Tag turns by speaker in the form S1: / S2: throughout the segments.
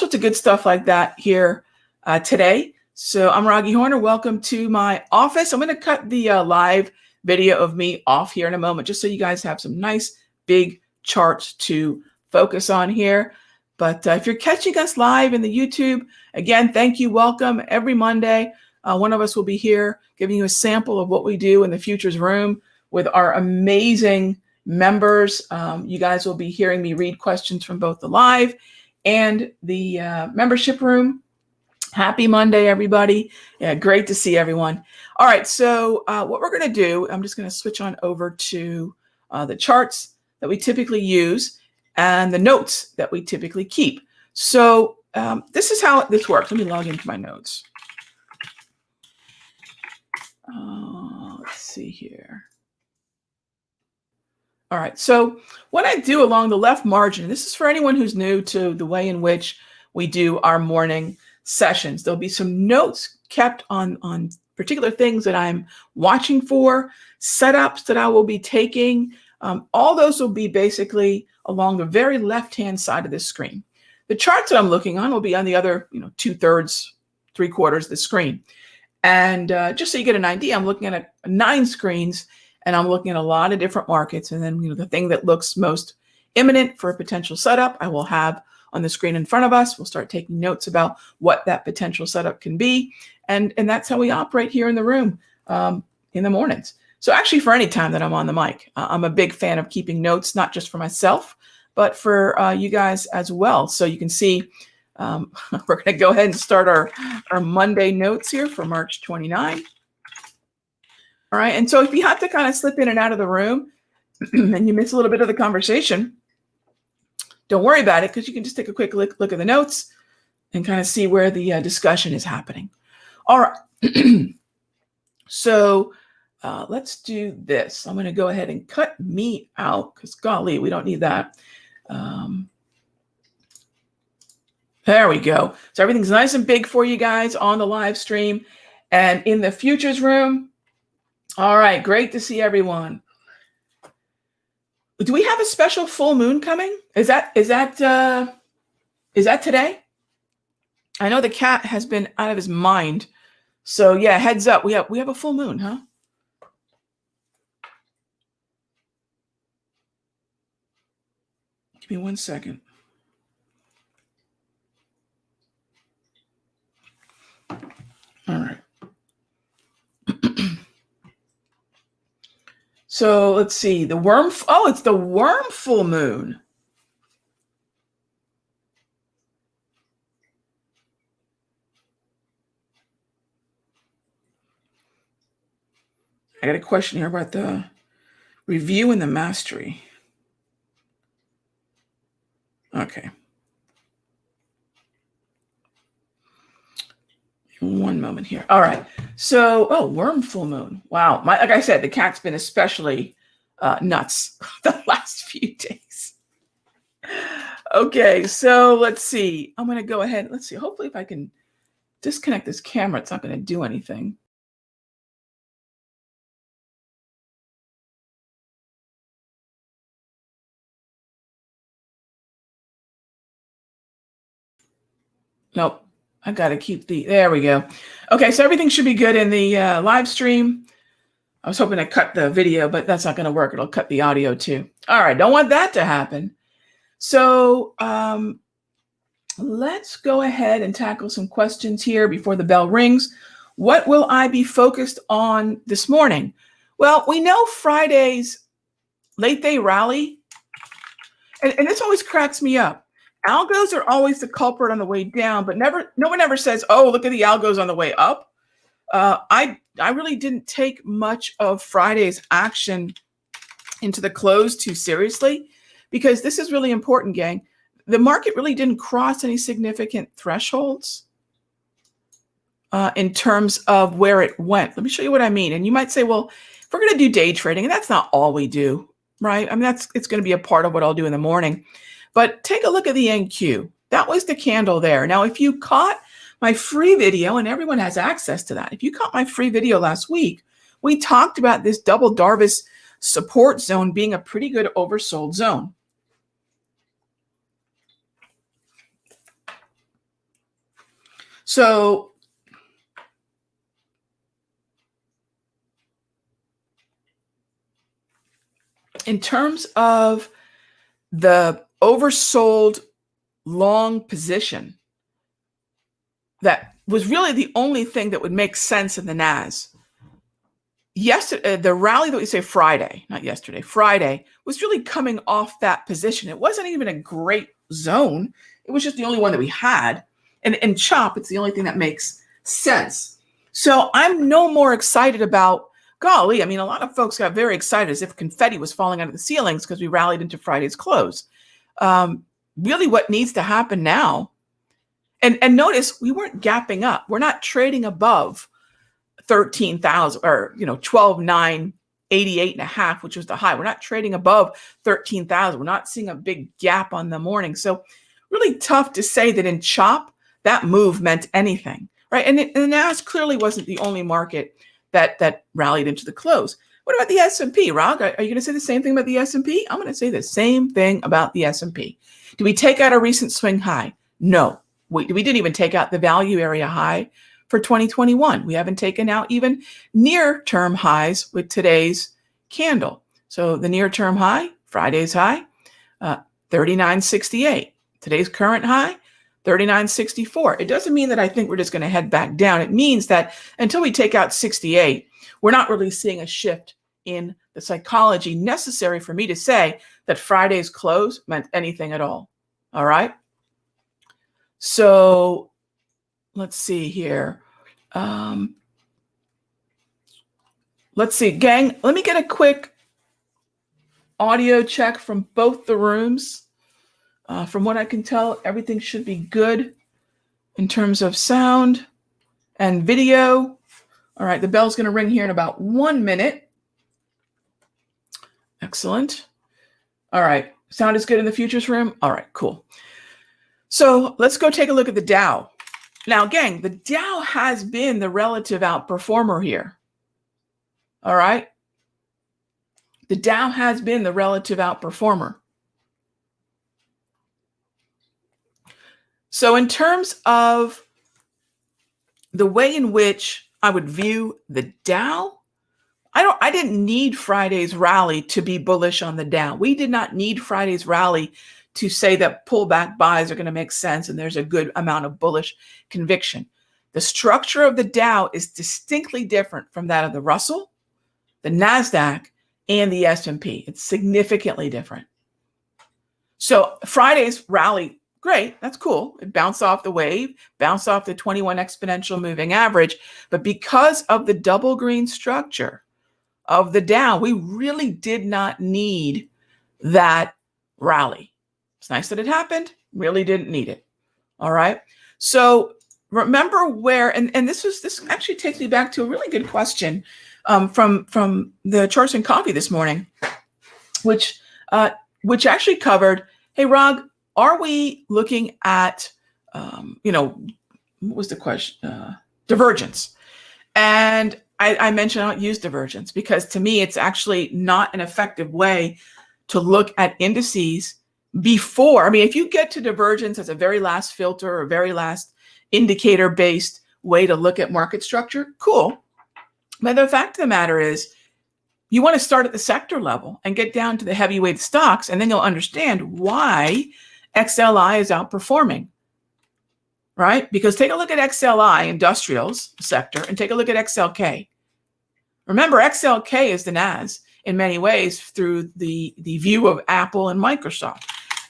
S1: sorts of good stuff like that here today. So I'm Raghee Horner. Welcome to my office. I'm going to cut the live video of me off here in a moment, just so you guys have some nice big charts to focus on here. But if you're catching us live in the YouTube, again, thank you. Welcome every Monday. One of us will be here giving you a sample of what we do in the futures room with our amazing members. You guys will be hearing me read questions from both the live and the membership room. Happy Monday, everybody. Yeah, great to see everyone. All right, so what we're going to do, I'm just going to switch on over to the charts that we typically use and the notes that we typically keep. So this is how this works. Let me log into my notes. Let's see here. All right, so what I do along the left margin, this is for anyone who's new to the way in which we do our morning sessions. There'll be some notes kept on particular things that I'm watching for, setups that I will be taking. All those will be basically along the very left-hand side of this screen. The charts that I'm looking on will be on the other, 2/3, 3/4 of the screen. And just so you get an idea, I'm looking at 9 screens, and I'm looking at a lot of different markets. And then, the thing that looks most imminent for a potential setup, I will have on the screen in front of us. We'll start taking notes about what that potential setup can be. And that's how we operate here in the room in the mornings. So actually, for any time that I'm on the mic, I'm a big fan of keeping notes, not just for myself, but for you guys as well. So you can see we're going to go ahead and start our Monday notes here for March 29. All right. And so if you have to kind of slip in and out of the room and you miss a little bit of the conversation, don't worry about it, because you can just take a quick look at the notes and kind of see where the discussion is happening. All right. So let's do this. I'm going to go ahead and cut me out because, golly, we don't need that. There we go. So everything's nice and big for you guys on the live stream and in the futures room. All right. Great to see everyone. Do we have a special full moon coming? Is that today? I know the cat has been out of his mind. So yeah, heads up. We have a full moon, huh? Give me 1 second. All right. So let's see, the worm. Oh, it's the worm full moon. I got a question here about the review and the mastery. Okay. 1 moment here. All right. So, worm full moon. Wow. Like I said, the cat's been especially nuts the last few days. Okay. So let's see. I'm going to go ahead. Let's see. Hopefully if I can disconnect this camera, it's not going to do anything. Nope. I got to keep there we go. Okay, so everything should be good in the live stream. I was hoping to cut the video, but that's not going to work. It'll cut the audio too. All right, don't want that to happen. So let's go ahead and tackle some questions here before the bell rings. What will I be focused on this morning? Well, we know Friday's late day rally, and this always cracks me up. Algos are always the culprit on the way down, but no one ever says, "Oh, look at the algos on the way up." I really didn't take much of Friday's action into the close too seriously, because this is really important, gang. The market really didn't cross any significant thresholds in terms of where it went. Let me show you what I mean. And you might say, well, if we're going to do day trading, and that's not all we do, right? I mean, it's going to be a part of what I'll do in the morning. But take a look at the NQ. That was the candle there. Now, if you caught my free video, and everyone has access to that, if you caught my free video last week, we talked about this double Darvis support zone being a pretty good oversold zone. So in terms of the oversold long position, that was really the only thing that would make sense in the NAS. Yesterday, the rally that we say Friday, not yesterday, Friday, was really coming off that position. It wasn't even a great zone. It was just the only one that we had. And in chop, it's the only thing that makes sense. So I'm no more excited about, golly, I mean, a lot of folks got very excited as if confetti was falling out of the ceilings because we rallied into Friday's close. Really what needs to happen now, and notice we weren't gapping up. We're not trading above 13,000 or 12,988 and a half, which was the high. We're not trading above 13,000. We're not seeing a big gap on the morning. So really tough to say that in chop that move meant anything, right? And the NAS clearly wasn't the only market that rallied into the close. What about the S&P, Rog? Are you going to say the same thing about the S&P? I'm going to say the same thing about the S&P. Do we take out a recent swing high? No. We didn't even take out the value area high for 2021. We haven't taken out even near-term highs with today's candle. So the near-term high, Friday's high, 39.68. Today's current high, 39.64. It doesn't mean that I think we're just going to head back down. It means that until we take out 68, we're not really seeing a shift in the psychology necessary for me to say that Friday's close meant anything at all. All right. So let's see here. Let's see, gang. Let me get a quick audio check from both the rooms. From what I can tell, everything should be good in terms of sound and video. All right, the bell's going to ring here in about 1 minute. Excellent. All right, sound is good in the futures room. All right, cool. So let's go take a look at the Dow. Now, gang, the Dow has been the relative outperformer here. All right. The Dow has been the relative outperformer. So in terms of the way in which I would view the Dow, I didn't need Friday's rally to be bullish on the Dow. We did not need Friday's rally to say that pullback buys are going to make sense and there's a good amount of bullish conviction. The structure of the Dow is distinctly different from that of the Russell, the Nasdaq, and the S&P. It's significantly different. So Friday's rally, great, that's cool. It bounced off the wave, bounced off the 21 exponential moving average. But because of the double green structure of the Dow, we really did not need that rally. It's nice that it happened, really didn't need it. All right. So remember where, and this actually takes me back to a really good question from the Charts and Coffee this morning, which actually covered, hey, Rog, are we looking at, what was the question? Divergence. And I mentioned I don't use divergence because to me, it's actually not an effective way to look at indices before. I mean, if you get to divergence as a very last filter or very last indicator-based way to look at market structure, cool. But the fact of the matter is, you want to start at the sector level and get down to the heavyweight stocks, and then you'll understand why XLI is outperforming, right? Because take a look at XLI, industrials sector, and take a look at XLK. Remember, XLK is the NAS in many ways through the view of Apple and Microsoft.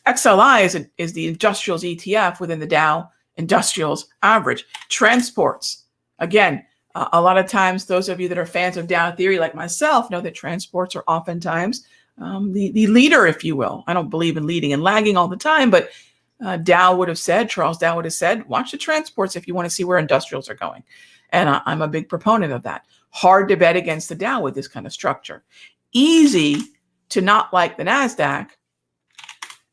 S1: XLI is the industrials ETF within the Dow Industrials Average. Transports, again, a lot of times those of you that are fans of Dow theory like myself know that transports are oftentimes the leader, if you will. I don't believe in leading and lagging all the time, but Charles Dow would have said, watch the transports if you want to see where industrials are going. And I'm a big proponent of that. Hard to bet against the Dow with this kind of structure. Easy to not like the Nasdaq,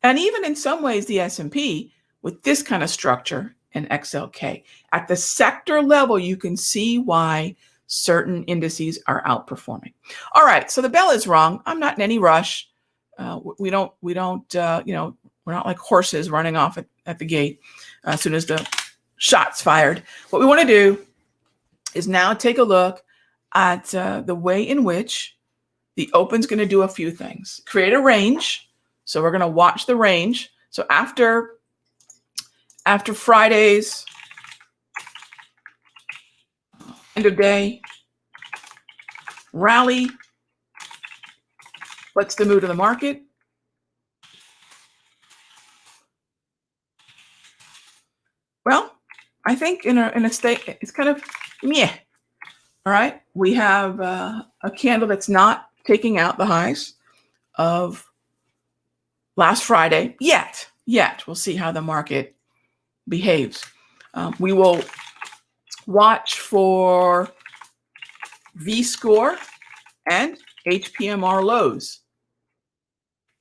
S1: and even in some ways the S&P with this kind of structure and XLK. At the sector level, you can see why certain indices are outperforming. All right, so the bell is rung. I'm not in any rush. We're not like horses running off at the gate as soon as the shots fired. What we want to do is now take a look at the way in which the open's going to do a few things. Create a range. So we're going to watch the range. So after Friday's end of day rally, what's the mood of the market? Well, I think in a state, it's kind of meh. All right, we have a candle that's not taking out the highs of last Friday yet. We'll see how the market behaves. We will watch for V-score and HPMR lows.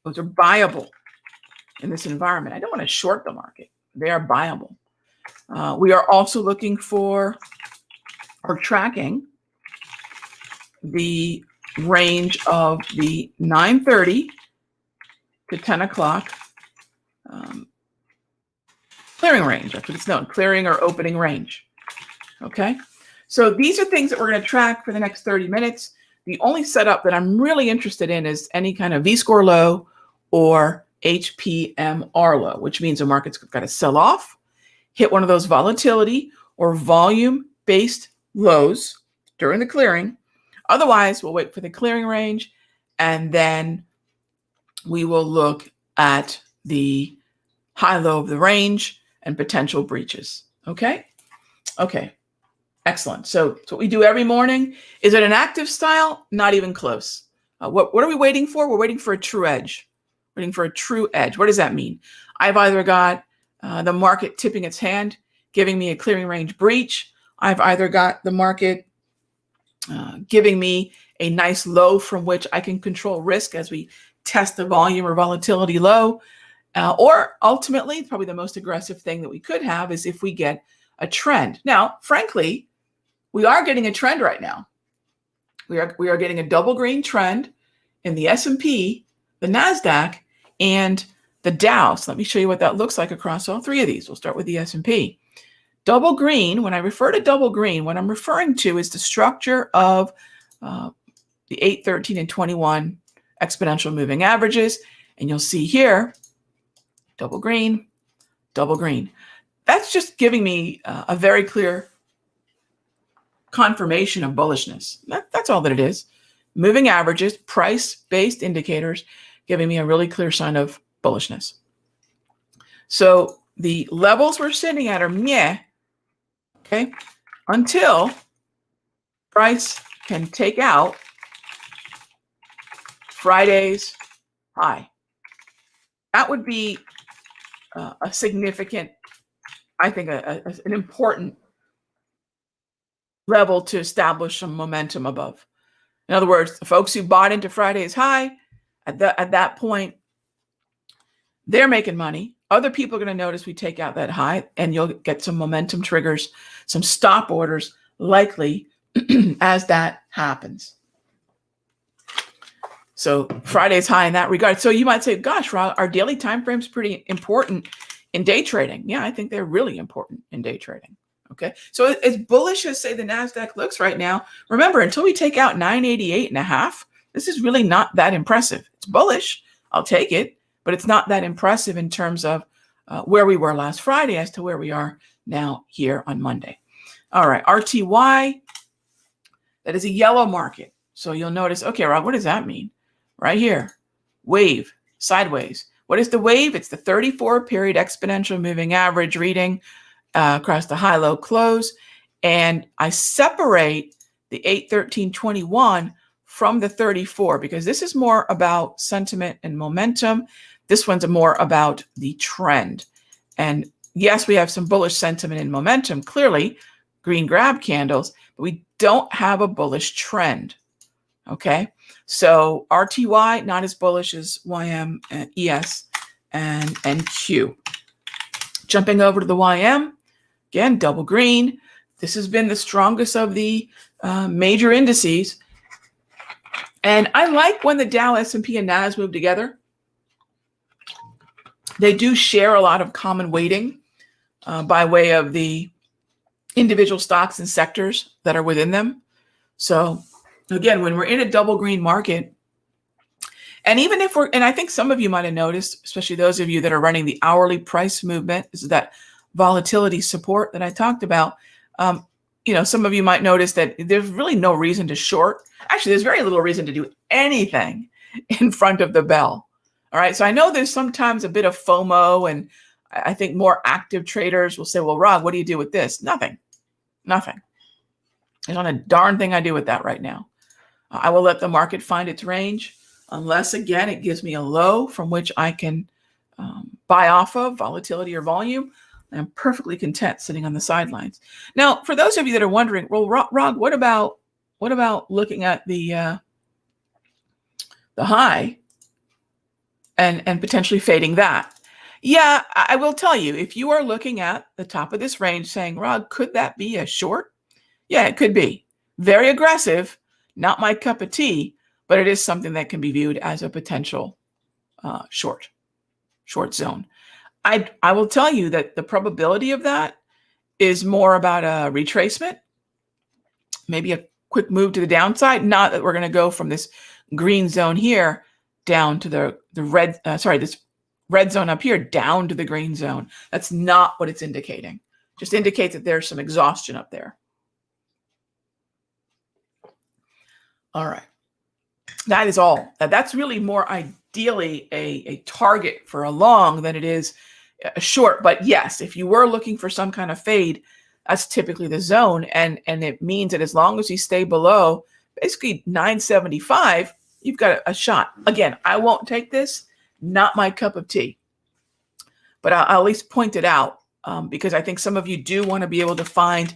S1: Those are buyable in this environment. I don't want to short the market. They are buyable. We are also looking for or tracking the range of the 9:30 to 10 o'clock clearing range. That's what it's known, clearing or opening range. Okay, so these are things that we're going to track for the next 30 minutes. The only setup that I'm really interested in is any kind of V-score low or HPMR low, which means the market's got to sell off, hit one of those volatility or volume-based lows during the clearing. Otherwise, we'll wait for the clearing range, and then we will look at the high-low of the range and potential breaches. Okay? Okay. Excellent. So it's what we do every morning. Is it an active style? Not even close. What are we waiting for? We're waiting for a true edge. Waiting for a true edge. What does that mean? I've either got the market tipping its hand, giving me a clearing range breach. I've either got the market giving me a nice low from which I can control risk as we test the volume or volatility low. Or ultimately, probably the most aggressive thing that we could have is if we get a trend. Now, frankly, we are getting a trend right now. We are getting a double green trend in the S&P, the Nasdaq, and the Dow. So let me show you what that looks like across all three of these. We'll start with the S&P. Double green, when I refer to double green, what I'm referring to is the structure of the 8, 13, and 21 exponential moving averages. And you'll see here, double green, double green. That's just giving me a very clear confirmation of bullishness. That's all that it is. Moving averages, price-based indicators, giving me a really clear sign of bullishness. So the levels we're sitting at are meh, okay, until price can take out Friday's high. That would be a significant, I think, an important level to establish some momentum above. In other words, the folks who bought into Friday's high, at that point, they're making money. Other people are going to notice we take out that high, and you'll get some momentum triggers, some stop orders likely as that happens. So Friday's high in that regard. So you might say, gosh, Ra, our daily time frame is pretty important in day trading. Yeah, I think they're really important in day trading. Okay, so as bullish as, say, the Nasdaq looks right now, remember, until we take out 988.5, this is really not that impressive. It's bullish. I'll take it, but it's not that impressive in terms of where we were last Friday as to where we are now here on Monday. All right, RTY, that is a yellow market. So you'll notice, okay, Rob, what does that mean? Right here, wave, sideways. What is the wave? It's the 34-period exponential moving average reading across the high-low close. And I separate the 8, 13, 21 from the 34 because this is more about sentiment and momentum. This one's more about the trend. And yes, we have some bullish sentiment and momentum, clearly, green grab candles, but we don't have a bullish trend. Okay, so RTY, not as bullish as YM, ES, and NQ. Jumping over to the YM, again, double green. This has been the strongest of the major indices. And I like when the Dow, S&P, and NAS move together. They do share a lot of common weighting. by way of the individual stocks and sectors that are within them. So again, when we're in a double green market, and even if and I think some of you might have noticed, especially those of you that are running the hourly price movement, this is that volatility support that I talked about. Some of you might notice that there's really no reason to short. Actually, there's very little reason to do anything in front of the bell. All right. So I know there's sometimes a bit of FOMO, and I think more active traders will say, well, Rog, what do you do with this? Nothing. There's not a darn thing I do with that right now. I will let the market find its range unless, again, it gives me a low from which I can buy off of, volatility or volume. I'm perfectly content sitting on the sidelines. Now, for those of you that are wondering, well, Rog, what about looking at the high and potentially fading that? Yeah, I will tell you, if you are looking at the top of this range saying, Rog, could that be a short? Yeah, it could be. Very aggressive, not my cup of tea, but it is something that can be viewed as a potential short zone. I will tell you that the probability of that is more about a retracement, maybe a quick move to the downside. Not that we're going to go from this green zone here down to the red, this red zone up here down to the green zone. That's not what it's indicating. Just indicates that there's some exhaustion up there. All right. That is all. That's really more ideally a target for a long than it is a short. But yes, if you were looking for some kind of fade, that's typically the zone. And it means that as long as you stay below basically 975, you've got a shot. Again, I won't take this. Not my cup of tea. But I'll at least point it out because I think some of you do want to be able to find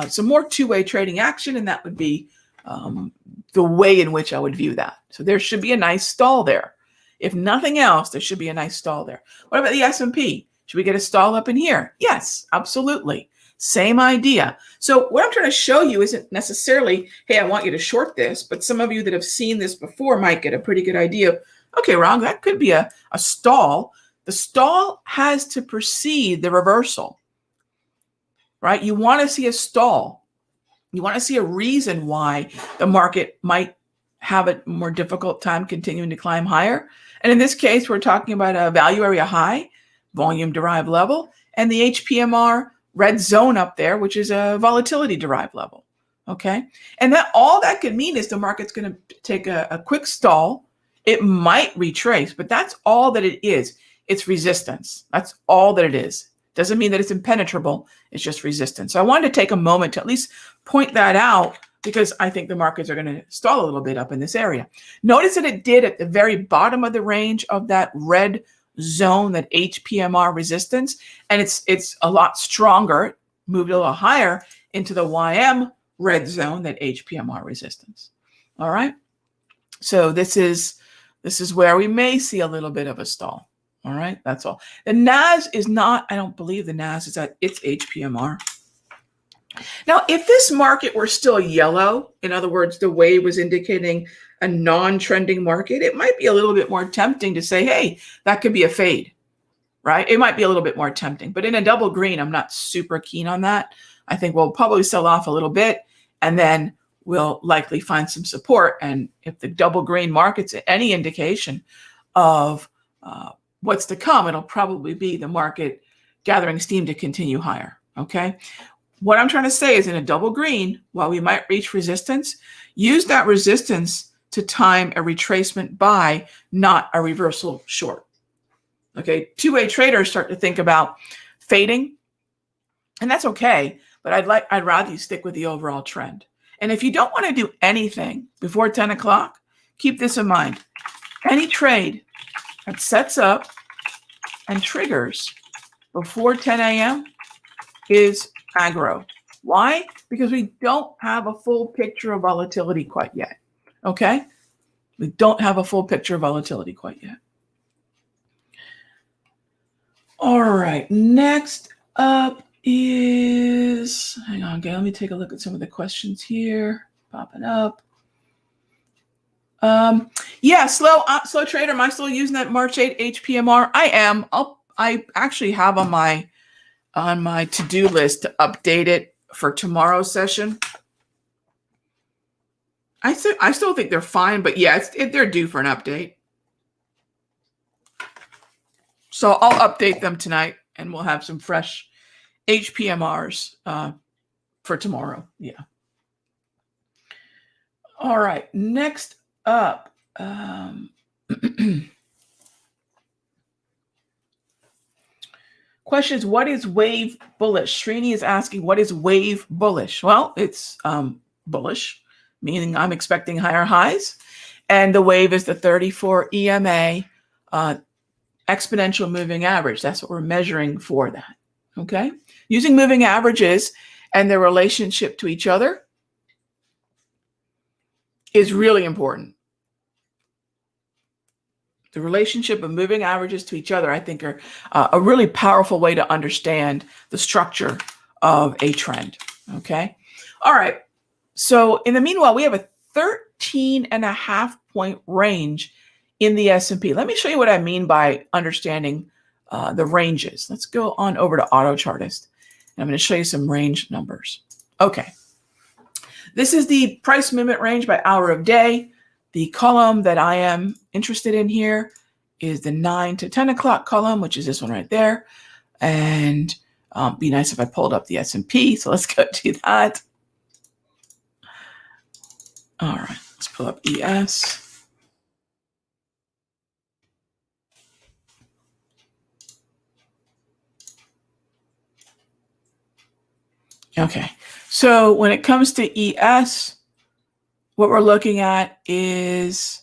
S1: some more two-way trading action, and that would be the way in which I would view that. So there should be a nice stall there. If nothing else, there should be a nice stall there. What about the S&P? Should we get a stall up in here? Yes, absolutely. Same idea. So what I'm trying to show you isn't necessarily, hey, I want you to short this, but some of you that have seen this before might get a pretty good idea of, okay, Ron, that could be a stall. The stall has to precede the reversal, right? You want to see a stall. You want to see a reason why the market might have a more difficult time continuing to climb higher. And in this case, we're talking about a value area high, volume derived level, and the HPMR red zone up there, which is a volatility derived level. Okay. And that all that could mean is the market's going to take a quick stall. It might retrace, but that's all that it is. It's resistance. That's all that it is. Doesn't mean that it's impenetrable. It's just resistance. So I wanted to take a moment to at least point that out because I think the markets are going to stall a little bit up in this area. Notice that it did at the very bottom of the range of that red zone, that HPMR resistance, and it's a lot stronger. It moved a little higher into the YM red zone, that HPMR resistance. All right. So this is where we may see a little bit of a stall. All right, that's all. The NAS is not, I don't believe the NAS is at its HPMR. Now, if this market were still yellow, in other words, the wave was indicating a non-trending market, it might be a little bit more tempting to say, hey, that could be a fade, right? It might be a little bit more tempting. But in a double green, I'm not super keen on that. I think we'll probably sell off a little bit, and then we'll likely find some support. And if the double green market's any indication of what's to come, it'll probably be the market gathering steam to continue higher, okay? What I'm trying to say is in a double green, while we might reach resistance, use that resistance to time a retracement buy, not a reversal short, okay? Two-way traders start to think about fading, and that's okay, but I'd rather you stick with the overall trend. And if you don't want to do anything before 10 o'clock, keep this in mind. Any trade that sets up and triggers before 10 a.m. is aggro. Why? Because we don't have a full picture of volatility quite yet. Okay? We don't have a full picture of volatility quite yet. All right. Next up is, hang on, okay, let me take a look at some of the questions here popping up. Yeah, slow trader. Am I still using that March 8 HPMR? I am. I actually have on my on my to-do list to update it for tomorrow's session. I still think they're fine, but yeah, they're due for an update. So I'll update them tonight, and we'll have some fresh HPMRs for tomorrow. Yeah. All right. Next up. Question is, what is wave bullish? Srini is asking, what is wave bullish? Well, it's bullish, meaning I'm expecting higher highs. And the wave is the 34 EMA exponential moving average. That's what we're measuring for that. Okay? Using moving averages and their relationship to each other is really important. The relationship of moving averages to each other, I think, are a really powerful way to understand the structure of a trend. Okay. All right. So in the meanwhile, we have a 13.5 point range in the S&P. Let me show you what I mean by understanding the ranges. Let's go on over to Auto Chartist. And I'm going to show you some range numbers. Okay. This is the price movement range by hour of day. The column that I am interested in here is the 9 to 10 o'clock column, which is this one right there. And be nice if I pulled up the S&P. So let's go to that. All right, let's pull up ES. Okay, so when it comes to ES, what we're looking at is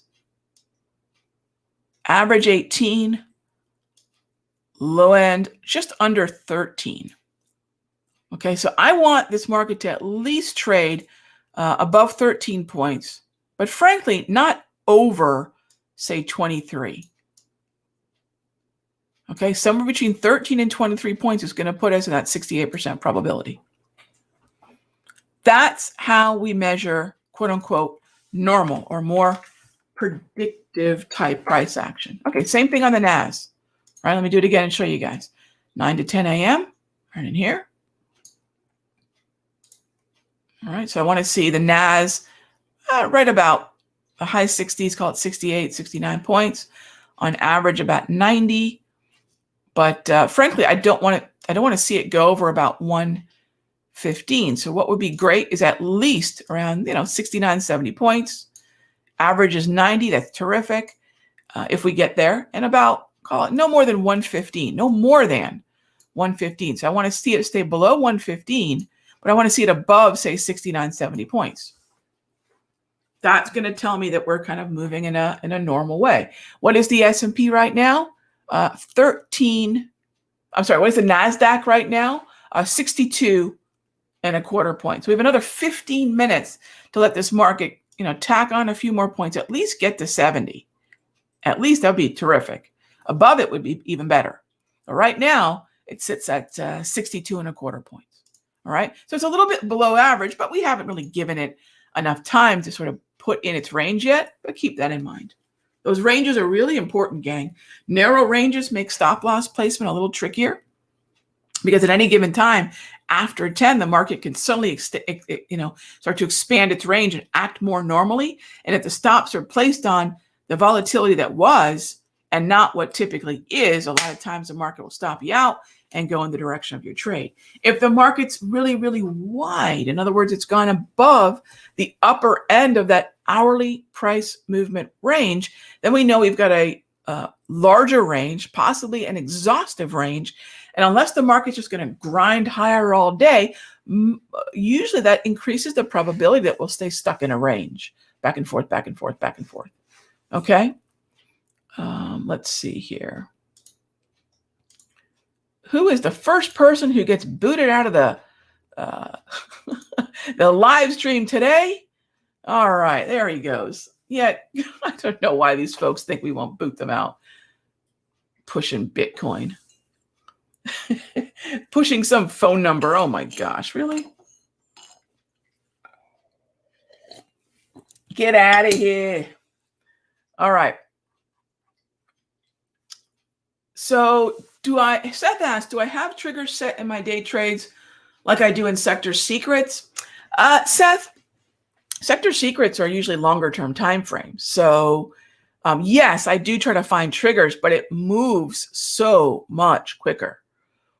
S1: average 18, low end just under 13. Okay, so I want this market to at least trade above 13 points, but frankly, not over, say, 23. Okay, somewhere between 13 and 23 points is going to put us in that 68% probability. That's how we measure, quote unquote, normal or more predictive type price action. Okay, same thing on the NAS. All right, let me do it again and show you guys. 9 to 10 a.m. right in here. All right, so I want to see the NAS right about the high 60s, call it 68, 69 points. On average, about 90. But frankly, I don't want to see it go over about 115. So what would be great is at least around 69, 70 points. Average is 90. That's terrific. If we get there, and about, call it, no more than 115. No more than 115. So I want to see it stay below 115, but I want to see it above, say, 69, 70 points. That's going to tell me that we're kind of moving in a normal way. What is the S&P right now? 13. I'm sorry. What is the Nasdaq right now? 62.25 points. We have another 15 minutes to let this market, tack on a few more points. At least get to 70. At least that'd be terrific. Above it would be even better. But right now it sits at 62.25 points. All right. So it's a little bit below average, but we haven't really given it enough time to sort of put in its range yet, but keep that in mind. Those ranges are really important, gang. Narrow ranges make stop loss placement a little trickier because at any given time after 10, the market can suddenly start to expand its range and act more normally. And if the stops are placed on the volatility that was and not what typically is, a lot of times the market will stop you out and go in the direction of your trade. If the market's really, really wide, in other words, it's gone above the upper end of that hourly price movement range, then we know we've got a larger range, possibly an exhaustive range. And unless the market's just going to grind higher all day, usually that increases the probability that we'll stay stuck in a range, back and forth, back and forth, back and forth. Okay. Let's see here. Who is the first person who gets booted out of the the live stream today? All right, there he goes. Yet I don't know why these folks think we won't boot them out. Pushing Bitcoin. Pushing some phone number. Oh my gosh, really? Get out of here. All right. So Seth asked, do I have triggers set in my day trades like I do in sector secrets? Seth, sector secrets are usually longer term time frames. So yes, I do try to find triggers, but it moves so much quicker,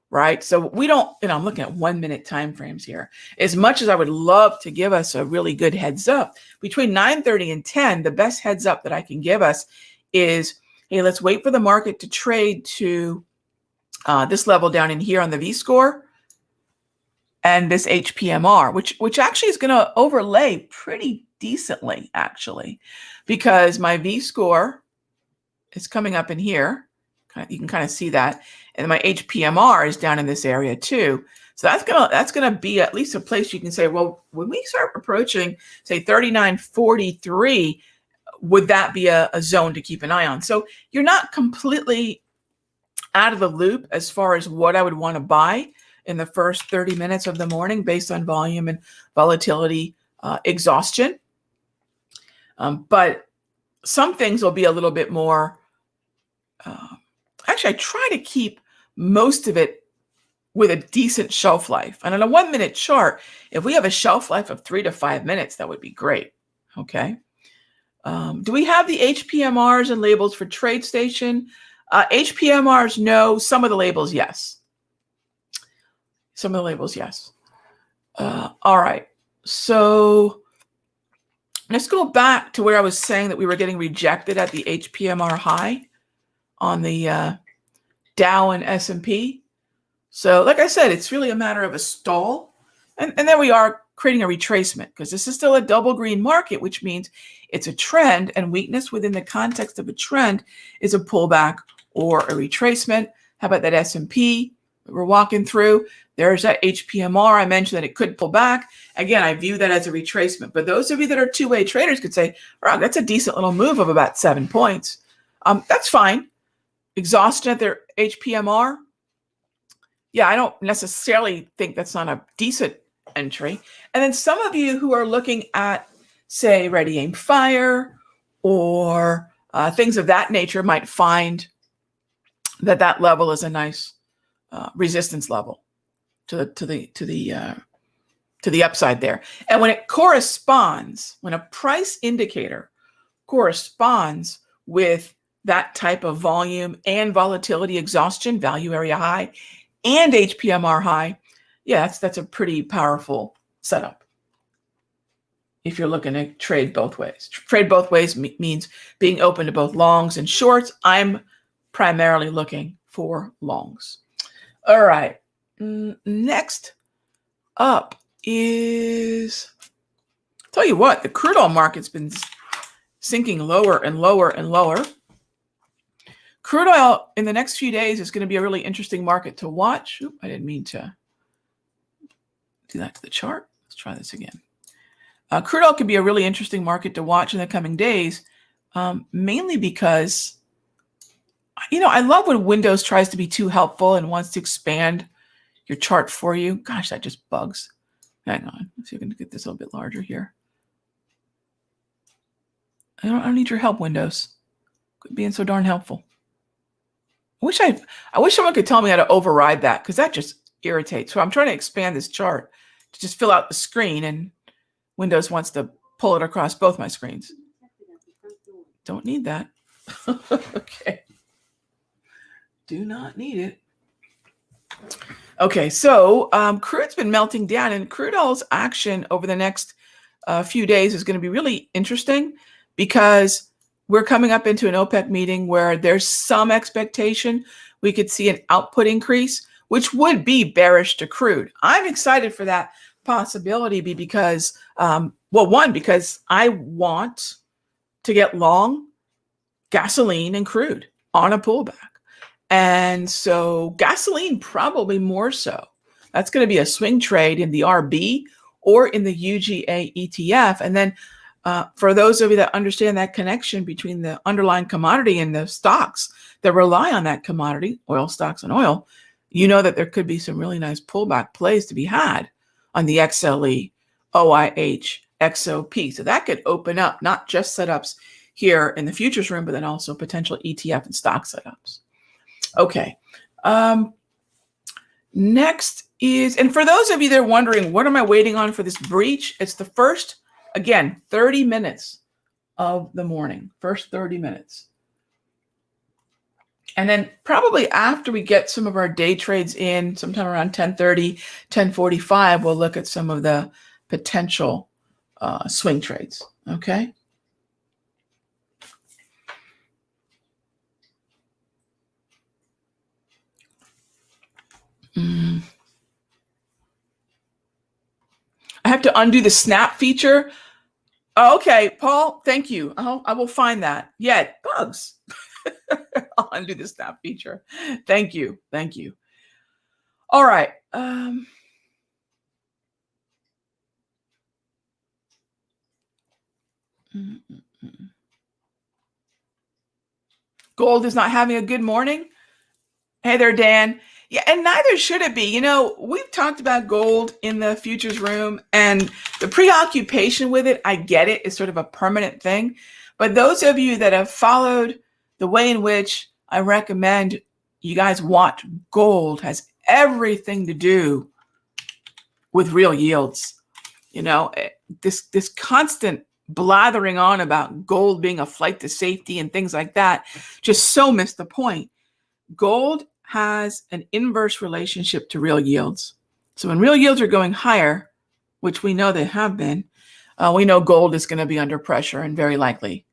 S1: right? So we don't, I'm looking at 1 minute time frames here. As much as I would love to give us a really good heads up, between 9:30 and 10, the best heads up that I can give us is, hey, let's wait for the market to trade to this level down in here on the V-score and this HPMR, which actually is going to overlay pretty decently, actually, because my V-score is coming up in here. You can kind of see that. And my HPMR is down in this area too. So that's gonna be at least a place you can say, well, when we start approaching, say, 39.43, would that be a zone to keep an eye on? So you're not completely out of the loop as far as what I would want to buy in the first 30 minutes of the morning based on volume and volatility exhaustion. But some things will be a little bit more, actually, I try to keep most of it with a decent shelf life. And on a 1 minute chart, if we have a shelf life of 3 to 5 minutes, that would be great. Okay. Do we have the HPMRs and labels for TradeStation? HPMRs, no. Some of the labels, yes. Some of the labels, yes. All right. So let's go back to where I was saying that we were getting rejected at the HPMR high on the Dow and S&P. So like I said, it's really a matter of a stall. And then we are creating a retracement because this is still a double green market, which means it's a trend, and weakness within the context of a trend is a pullback or a retracement. How about that S&P we're walking through? There's that HPMR. I mentioned that it could pull back. Again, I view that as a retracement. But those of you that are two-way traders could say, wow, that's a decent little move of about 7 points. That's fine. Exhaustion at their HPMR. Yeah, I don't necessarily think that's not a decent entry. And then some of you who are looking at, say, ready, aim, fire, or things of that nature might find that that level is a nice resistance level to the upside there. And when it corresponds, when a price indicator corresponds with that type of volume and volatility exhaustion, value area high, and HPMR high, yeah, that's a pretty powerful setup. If you're looking to trade both ways. Trade both ways means being open to both longs and shorts. I'm primarily looking for longs. All right. Next up is, tell you what, the crude oil market's been sinking lower and lower and lower. Crude oil in the next few days is going to be a really interesting market to watch. Oop, I didn't mean to do that to the chart. Let's try this again. Crude oil could be a really interesting market to watch in the coming days, mainly because, I love when Windows tries to be too helpful and wants to expand your chart for you. Gosh, that just bugs. Hang on. Let's see if I can get this a little bit larger here. I don't need your help, Windows. Quit being so darn helpful. I wish someone could tell me how to override that, because that just irritates. So I'm trying to expand this chart to just fill out the screen, and Windows wants to pull it across both my screens. Don't need that. Okay. Do not need it. Okay, so crude's been melting down, and crude oil's action over the next few days is going to be really interesting because we're coming up into an OPEC meeting where there's some expectation we could see an output increase, which would be bearish to crude. I'm excited for that possibility because, because I want to get long gasoline and crude on a pullback. And so gasoline probably more so. That's going to be a swing trade in the RB or in the UGA ETF. And then for those of you that understand that connection between the underlying commodity and the stocks that rely on that commodity, oil stocks and oil, you know that there could be some really nice pullback plays to be had on the XLE, OIH, XOP. So that could open up not just setups here in the futures room, but then also potential ETF and stock setups. Okay. Um, next is, and for those of you that are wondering, what am I waiting on for this breach? It's the first, again, 30 minutes of the morning, first 30 minutes. And then probably after we get some of our day trades in, sometime around 10:30, 10:45, we'll look at some of the potential swing trades, okay? I have to undo the snap feature. Oh, okay, Paul, thank you. I will find that. Yeah, bugs. I'll undo the snap feature. Thank you. Thank you. All right. Gold is not having a good morning. Hey there, Dan. Yeah, and neither should it be. You know, we've talked about gold in the futures room, and the preoccupation with it, I get it, is sort of a permanent thing. But those of you that have followed the way in which I recommend you guys watch gold has everything to do with real yields. You know, this constant blathering on about gold being a flight to safety and things like that just so missed the point. Gold has an inverse relationship to real yields. So when real yields are going higher, which we know they have been, we know gold is going to be under pressure and very likely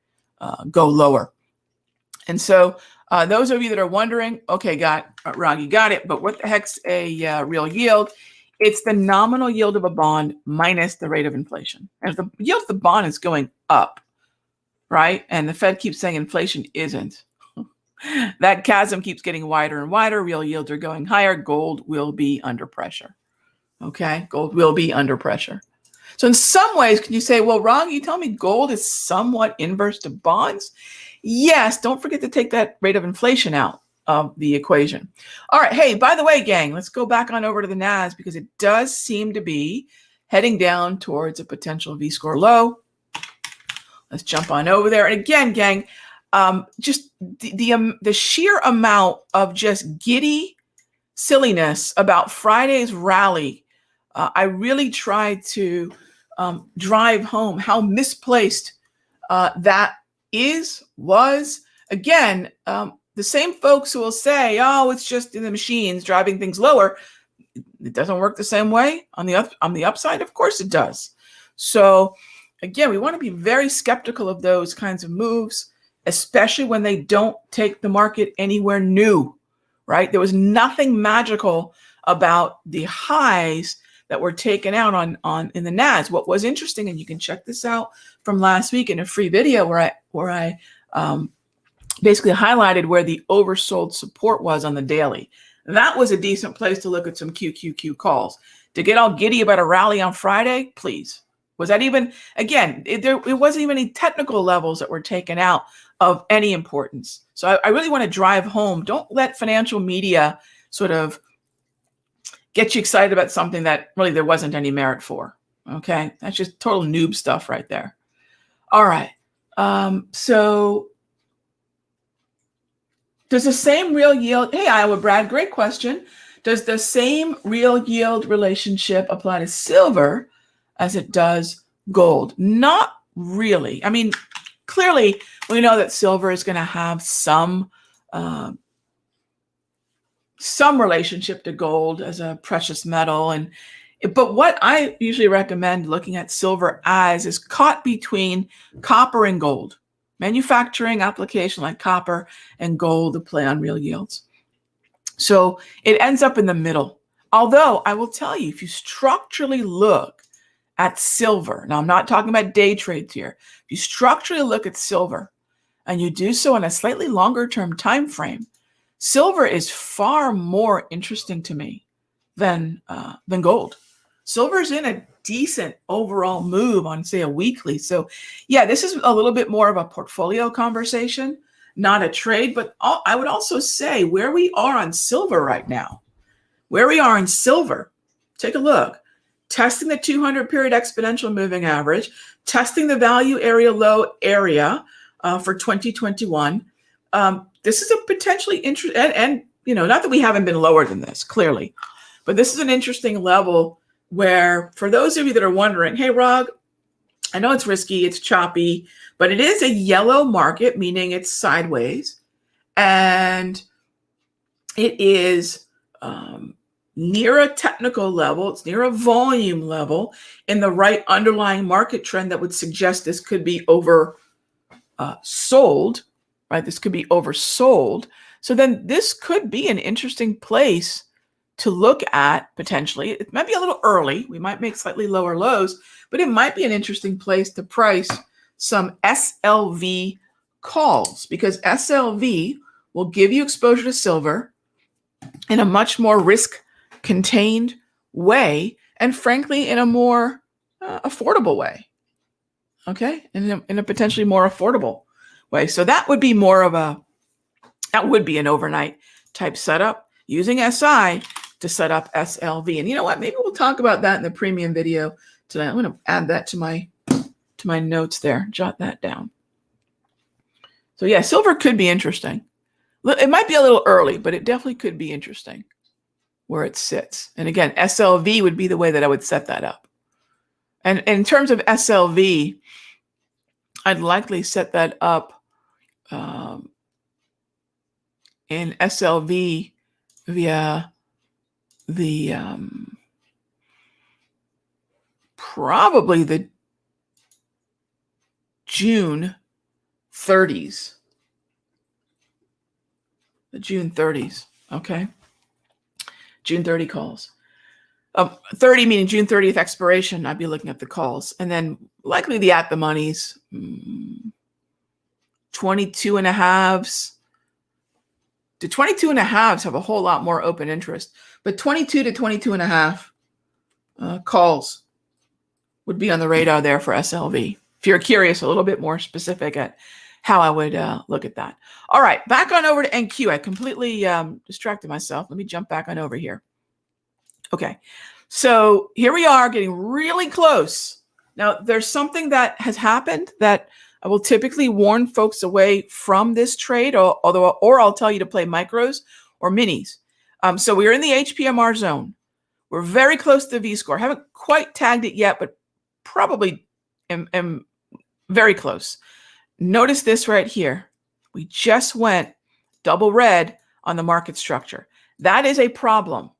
S1: go lower. And so those of you that are wondering, okay, Raghee, got it, but what the heck's a real yield? It's the nominal yield of a bond minus the rate of inflation. And if the yield of the bond is going up, right, and the Fed keeps saying inflation isn't, that chasm keeps getting wider and wider. Real yields are going higher. Gold will be under pressure. Okay, gold will be under pressure. So in some ways, can you say, well, Raghee, you tell me gold is somewhat inverse to bonds? Yes, don't forget to take that rate of inflation out of the equation. All right, hey, by the way, gang, let's go back on over to the NAS because it does seem to be heading down towards a potential V-score low. Let's jump on over there. And again, gang, just the sheer amount of just giddy silliness about Friday's rally, I really tried to drive home how misplaced that was. Again, the same folks who will say, oh, it's just in the machines driving things lower. It doesn't work the same way on the upside. Of course it does. So again, we want to be very skeptical of those kinds of moves, especially when they don't take the market anywhere new, right? There was nothing magical about the highs that were taken out on in the NAS. What was interesting, and you can check this out from last week in a free video where I basically highlighted where the oversold support was on the daily. That was a decent place to look at some QQQ calls. To get all giddy about a rally on Friday, please. Was that even, again, it wasn't even any technical levels that were taken out of any importance. So I really want to drive home. Don't let financial media sort of get you excited about something that really there wasn't any merit for. Okay, that's just total noob stuff right there. All right. So does the same real yield, hey, Iowa Brad, great question. Does the same real yield relationship apply to silver as it does gold? Not really. I mean, clearly we know that silver is going to have some relationship to gold as a precious metal. But what I usually recommend looking at silver as is caught between copper and gold. Manufacturing application like copper and gold to play on real yields. So it ends up in the middle. Although I will tell you, if you structurally look at silver, now I'm not talking about day trades here. If you structurally look at silver and you do so on a slightly longer term time frame, silver is far more interesting to me than gold. Silver's in a decent overall move on, say, a weekly. So yeah, this is a little bit more of a portfolio conversation, not a trade. But I would also say where we are on silver right now, take a look. Testing the 200 period exponential moving average, testing the value area low area for 2021. This is a potentially interesting, and not that we haven't been lower than this, clearly, but this is an interesting level where, for those of you that are wondering, hey, Rog, I know it's risky, it's choppy, but it is a yellow market, meaning it's sideways, and it is near a technical level, it's near a volume level in the right underlying market trend that would suggest this could be sold, right? This could be oversold. So then this could be an interesting place to look at potentially. It might be a little early. We might make slightly lower lows, but it might be an interesting place to price some SLV calls, because SLV will give you exposure to silver in a much more risk-contained way, and frankly, in a more affordable way. Okay, in a potentially more affordable way. So that would be an overnight type setup using SI to set up SLV. And you know what? Maybe we'll talk about that in the premium video tonight. I'm going to add that to my notes there. Jot that down. So yeah, silver could be interesting. It might be a little early, but it definitely could be interesting where it sits. And again, SLV would be the way that I would set that up. And in terms of SLV, I'd likely set that up in SLV via the probably the June 30s. The June 30s, okay? June 30 calls. 30 meaning June 30th expiration, I'd be looking at the calls. And then likely the at the monies, 22 and a halves. The 22 and a halves have a whole lot more open interest, but 22 to 22 and a half calls would be on the radar there for SLV. If you're curious, a little bit more specific at how I would look at that. All right, back on over to NQ. I completely distracted myself. Let me jump back on over here. Okay, so here we are getting really close. Now, there's something that has happened that I will typically warn folks away from this trade, or I'll tell you to play micros or minis. So we're in the HPMR zone. We're very close to the V-score. Haven't quite tagged it yet, but probably am very close. Notice this right here. We just went double red on the market structure. That is a problem,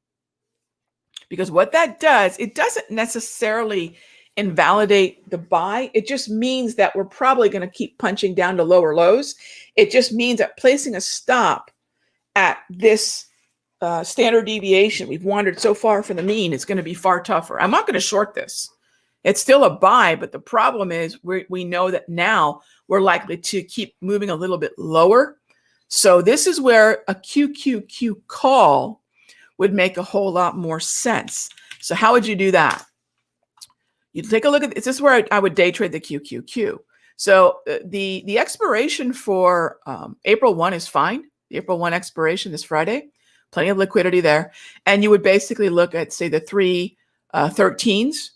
S1: because what that does, it doesn't necessarily invalidate the buy. It just means that we're probably going to keep punching down to lower lows. It just means that placing a stop at this standard deviation, we've wandered so far from the mean, is going to be far tougher. I'm not going to short this. It's still a buy, but the problem is we know that now we're likely to keep moving a little bit lower. So this is where a QQQ call would make a whole lot more sense. So how would you do that? You take a look at this. This is where I would day trade the QQQ. So the expiration for April 1 is fine. The April 1 expiration this Friday, plenty of liquidity there. And you would basically look at, say, the 313s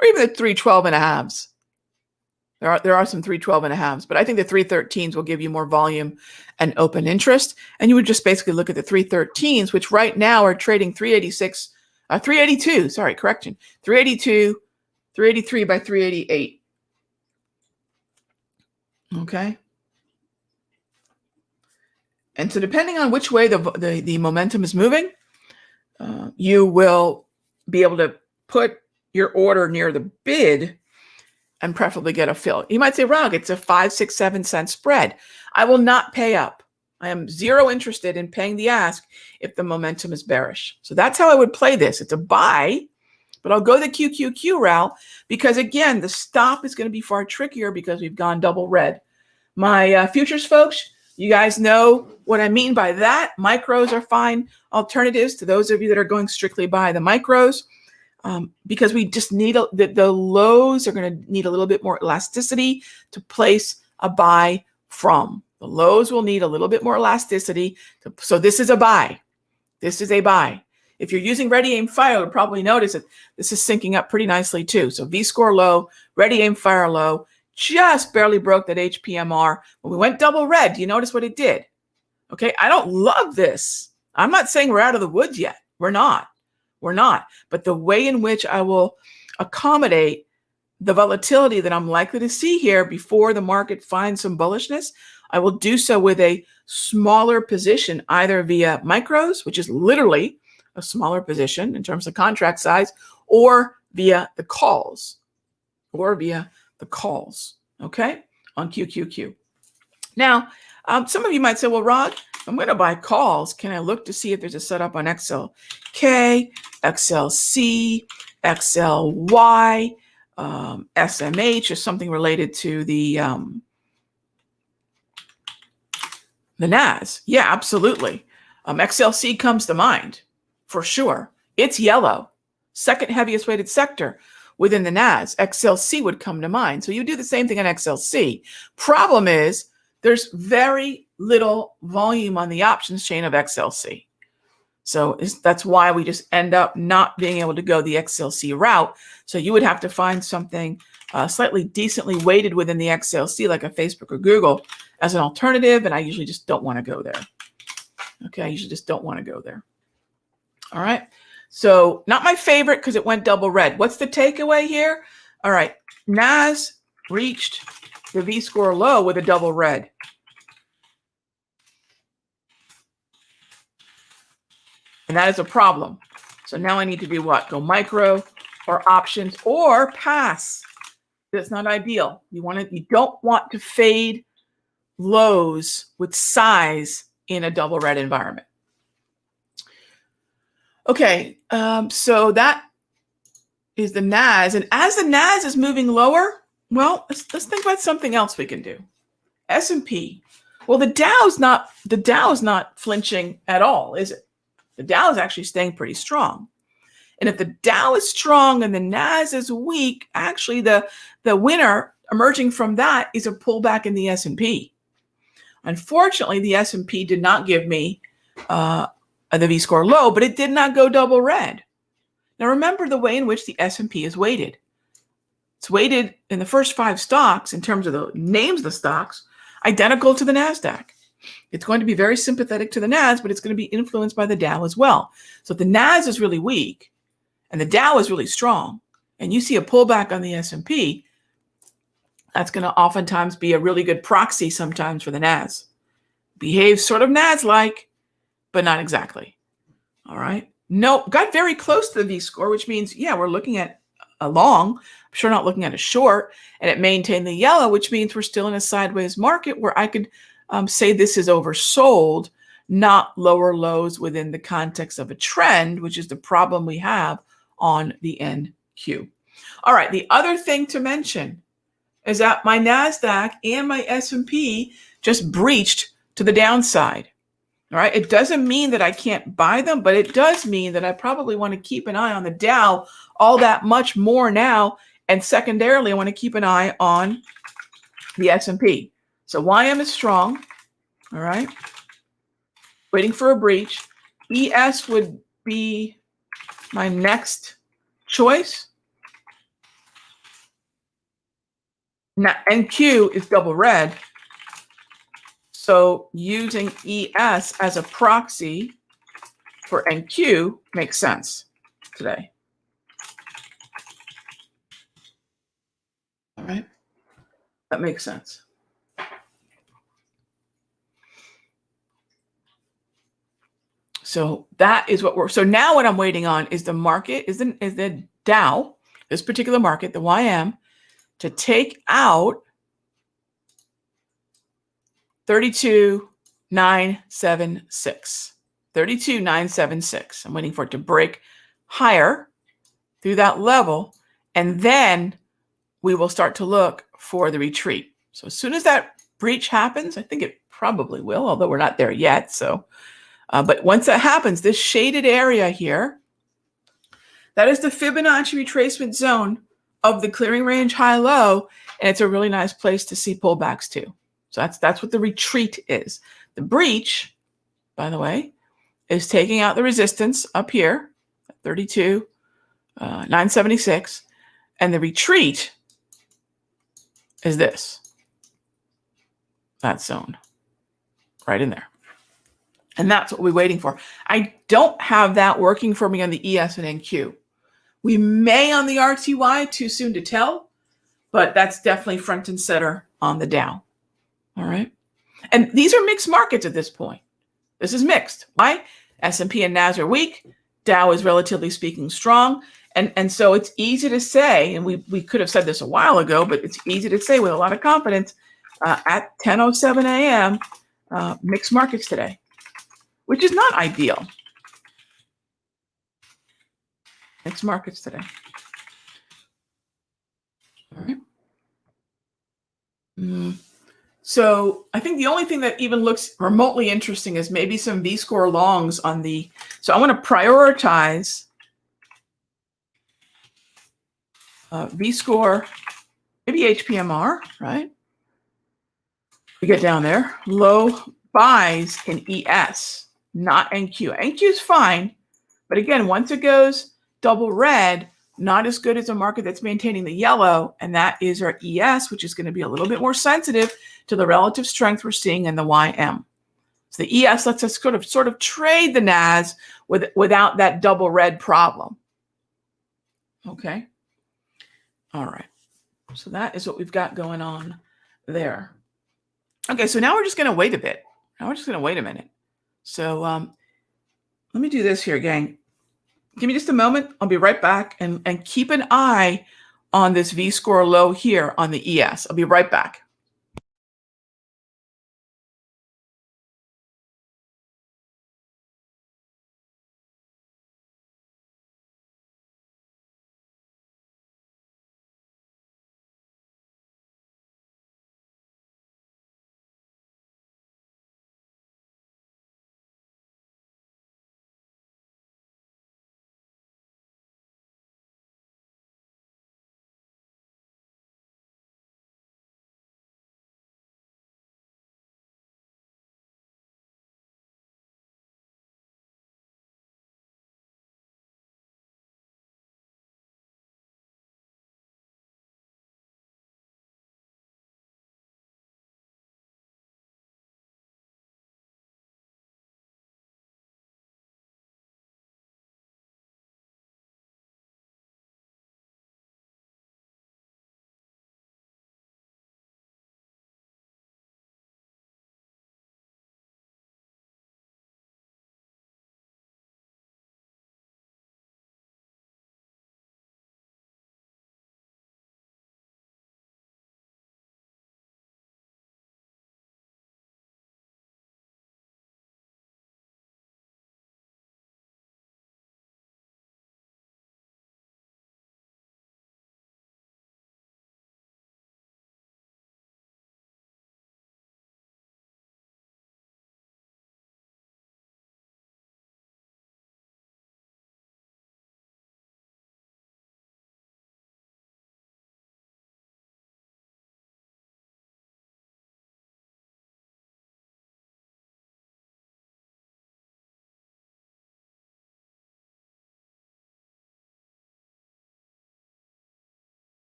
S1: or even the 312.5s. There are some 312.5s, but I think the 313s will give you more volume and open interest. And you would just basically look at the 313s, which right now are trading 382, sorry, correction, 382, 383 by 388. Okay. And so depending on which way the momentum is moving, you will be able to put your order near the bid and preferably get a fill. You might say, Rog, it's a 5, 6, 7 cent spread. I will not pay up. I am zero interested in paying the ask if the momentum is bearish. So that's how I would play this. It's a buy, but I'll go the QQQ route because, again, the stop is going to be far trickier because we've gone double red. My futures folks, you guys know what I mean by that. Micros are fine alternatives to those of you that are going strictly by the micros. Because we just need the lows are going to need a little bit more elasticity to place a buy from. The lows will need a little bit more elasticity. So this is a buy. This is a buy. If you're using ready, aim, fire, you'll probably notice that this is syncing up pretty nicely too. So V-score low, ready, aim, fire low, just barely broke that HPMR. When we went double red, do you notice what it did? Okay, I don't love this. I'm not saying we're out of the woods yet. We're not. We're not. But the way in which I will accommodate the volatility that I'm likely to see here before the market finds some bullishness, I will do so with a smaller position, either via micros, which is literally a smaller position in terms of contract size, or via the calls, okay, on QQQ. Now, some of you might say, well, Rod, I'm going to buy calls. Can I look to see if there's a setup on XLK, XLC, XLY, SMH, or something related to the NAS? Yeah, absolutely. XLC comes to mind for sure. It's yellow, second heaviest weighted sector within the NAS. XLC would come to mind. So you do the same thing on XLC. Problem is, there's very little volume on the options chain of XLC. So that's why we just end up not being able to go the XLC route. So you would have to find something slightly decently weighted within the XLC, like a Facebook or Google, as an alternative. And I usually just don't want to go there. Okay, I usually just don't want to go there. All right. So not my favorite because it went double red. What's the takeaway here? All right. NAS reached the V-score low with a double red. And that is a problem. So now I need to do what? Go micro or options or pass. That's not ideal. You don't want to fade lows with size in a double red environment. Okay, so that is the NAS. And as the NAS is moving lower, well, let's think about something else we can do. S&P. Well, the Dow is not flinching at all, is it? The Dow is actually staying pretty strong. And if the Dow is strong and the NAS is weak, actually the winner emerging from that is a pullback in the S&P. Unfortunately, the S&P did not give me the V-score low, but it did not go double red. Now remember the way in which the S&P is weighted. It's weighted in the first 5 stocks in terms of the names of the stocks, identical to the Nasdaq. It's going to be very sympathetic to the NAS, but it's going to be influenced by the Dow as well. So if the NAS is really weak and the Dow is really strong, and you see a pullback on the S&P, that's going to oftentimes be a really good proxy sometimes for the NAS. Behaves sort of NAS-like, but not exactly. All right. No, got very close to the V-score, which means, yeah, we're looking at a long. I'm sure not looking at a short, and it maintained the yellow, which means we're still in a sideways market where I could say this is oversold, not lower lows within the context of a trend, which is the problem we have on the NQ. All right, the other thing to mention is that my NASDAQ and my S&P just breached to the downside. All right, it doesn't mean that I can't buy them, but it does mean that I probably want to keep an eye on the Dow all that much more now. And secondarily, I want to keep an eye on the S&P. So YM is strong. All right, waiting for a breach. ES would be my next choice. Now, NQ is double red. So using ES as a proxy for NQ makes sense today. All right, that makes sense. So that is what so now what I'm waiting on is the market, is the Dow, this particular market, the YM, to take out 32,976. 32,976. I'm waiting for it to break higher through that level, and then we will start to look for the retreat. So as soon as that breach happens, I think it probably will, although we're not there yet. So, but once that happens, this shaded area here, that is the Fibonacci retracement zone of the clearing range high-low, and it's a really nice place to see pullbacks too. So that's what the retreat is. The breach, by the way, is taking out the resistance up here, 32,976, and the retreat is this, that zone right in there. And that's what we're waiting for. I don't have that working for me on the ES and NQ. We may on the RTY, too soon to tell, but that's definitely front and center on the Dow. All right. And these are mixed markets at this point. This is mixed. Why? S&P and Nas are weak. Dow is relatively speaking strong. And so it's easy to say, and we could have said this a while ago, but it's easy to say with a lot of confidence at 10:07 a.m., mixed markets today, which is not ideal. Mixed markets today. All right. So I think the only thing that even looks remotely interesting is maybe some V-score longs on the, so I want to prioritize V-score, maybe HPMR, right? We get down there, low buys in ES, not NQ. NQ is fine, but again, once it goes double red, not as good as a market that's maintaining the yellow, and that is our ES, which is going to be a little bit more sensitive to the relative strength we're seeing in the YM. So the ES lets us sort of trade the NAS without that double red problem. Okay. All right. So that is what we've got going on there. Okay, so now we're just going to wait a bit. Now we're just going to wait a minute. So let me do this here, gang. Give me just a moment. I'll be right back, and keep an eye on this V-score low here on the ES. I'll be right back.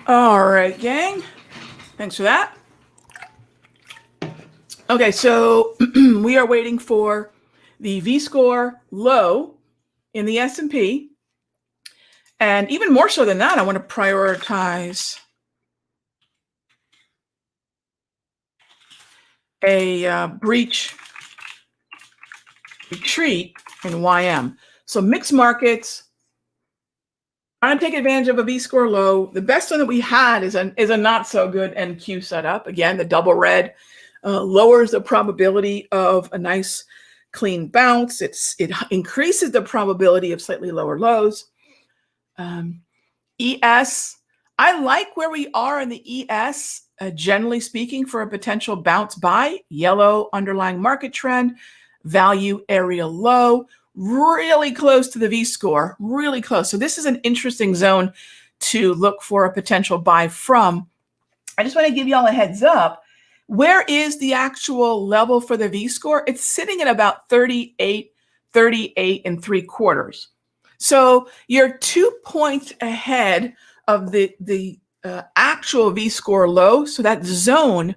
S1: All right, gang. Thanks for that. Okay, so we are waiting for the V-score low in the S&P. And even more so than that, I want to prioritize a breach retreat in YM. So mixed markets, trying to take advantage of a V-score low. The best one that we had is a not so good NQ setup. Again, the double red lowers the probability of a nice clean bounce. It increases the probability of slightly lower lows. ES, I like where we are in the ES, generally speaking, for a potential bounce buy. Yellow underlying market trend, value area low, really close to the V-score, really close. So this is an interesting zone to look for a potential buy from. I just want to give you all a heads up. Where is the actual level for the V-score? It's sitting at about 38 3/4. So you're 2 points ahead of the actual V-score low. So that zone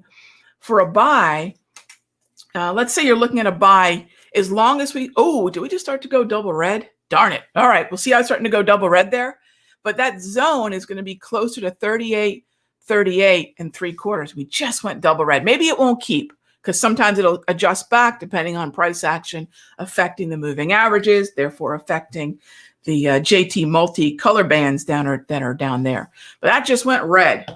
S1: for a buy, let's say you're looking at a buy, as long as we, oh, did we just start to go double red? Darn it. All right, we'll see how it's starting to go double red there. But that zone is going to be closer to 38, 38 and 3/4. We just went double red. Maybe it won't keep, because sometimes it'll adjust back depending on price action affecting the moving averages, therefore affecting the JT multi-color bands that are down there. But that just went red.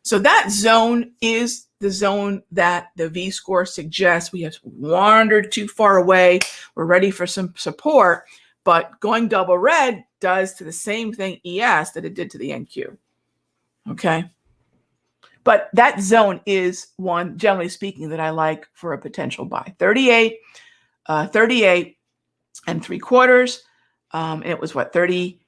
S1: So that zone is the zone that the V-score suggests. We have wandered too far away. We're ready for some support, but going double red does to the same thing ES that it did to the NQ. Okay. But that zone is one, generally speaking, that I like for a potential buy. 38, 38 and 3/4. And it was what, 39,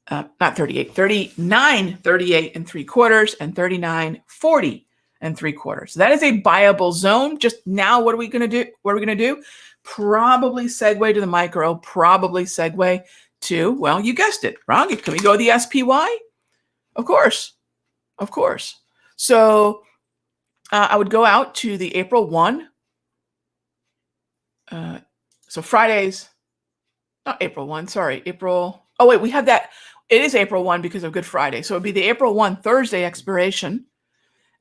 S1: 38 and 3/4 and 39, 40 and 3/4. So that is a buyable zone. Just now, what are we going to do? What are we going to do? Probably segue to the micro, probably segue to, well, you guessed it, Raghee. Can we go to the SPY? Of course. Of course. So I would go out to the April 1. So Fridays, not April 1, sorry, April. Oh, wait, we have that. It is April 1 because of Good Friday. So it would be the April 1 Thursday expiration.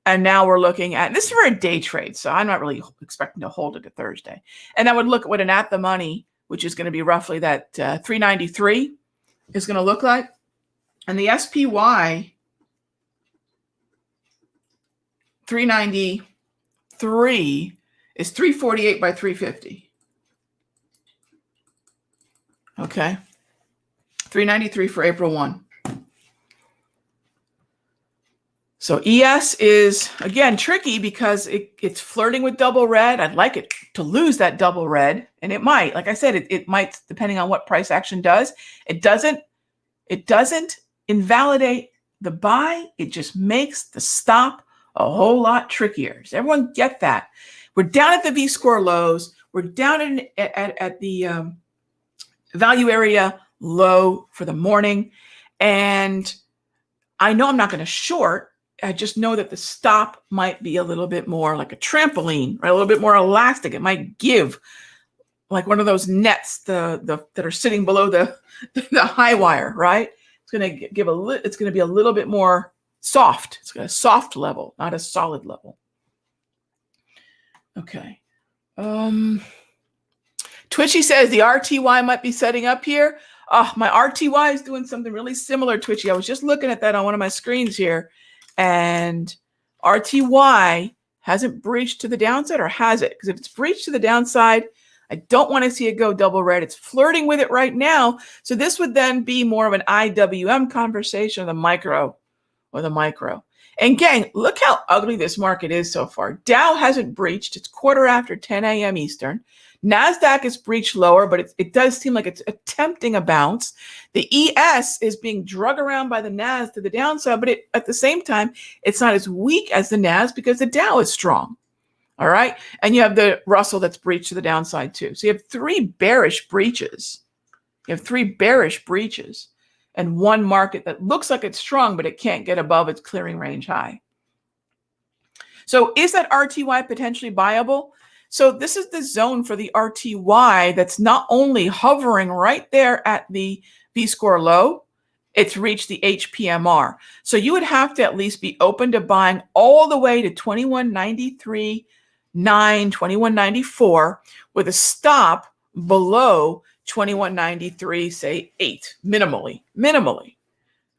S1: And now we're looking at, this is for a day trade, so I'm not really expecting to hold it to Thursday. And I would look at what an at the money, which is going to be roughly that 393 is going to look like. And the SPY 393 is 348 by 350. Okay. 393 for April 1. So ES is, again, tricky because it's flirting with double red. I'd like it to lose that double red, and it might. Like I said, it might, depending on what price action does. It doesn't invalidate the buy. It just makes the stop a whole lot trickier. Does everyone get that? We're down at the V-score lows. We're down at the value area low for the morning. And I know I'm not going to short. I just know that the stop might be a little bit more like a trampoline, right? A little bit more elastic. It might give like one of those nets that are sitting below the high wire, right? It's going to give it's going to be a little bit more soft. It's got a soft level, not a solid level. Okay. Twitchy says the RTY might be setting up here. Oh, my RTY is doing something really similar, Twitchy. I was just looking at that on one of my screens here. And RTY hasn't breached to the downside, or has it? Because if it's breached to the downside, I don't want to see it go double red. It's flirting with it right now. So this would then be more of an IWM conversation, the micro. And gang, look how ugly this market is so far. Dow hasn't breached. It's 10:15 a.m. Eastern. Nasdaq is breached lower, but it does seem like it's attempting a bounce. The ES is being drug around by the NAS to the downside, but at the same time, it's not as weak as the NAS because the Dow is strong. All right. And you have the Russell that's breached to the downside too. So you have three bearish breaches. And one market that looks like it's strong, but it can't get above its clearing range high. So is that RTY potentially buyable? So this is the zone for the RTY that's not only hovering right there at the V-score low, it's reached the HPMR. So you would have to at least be open to buying all the way to 2193.9, 2194 with a stop below 2193, say 8, minimally.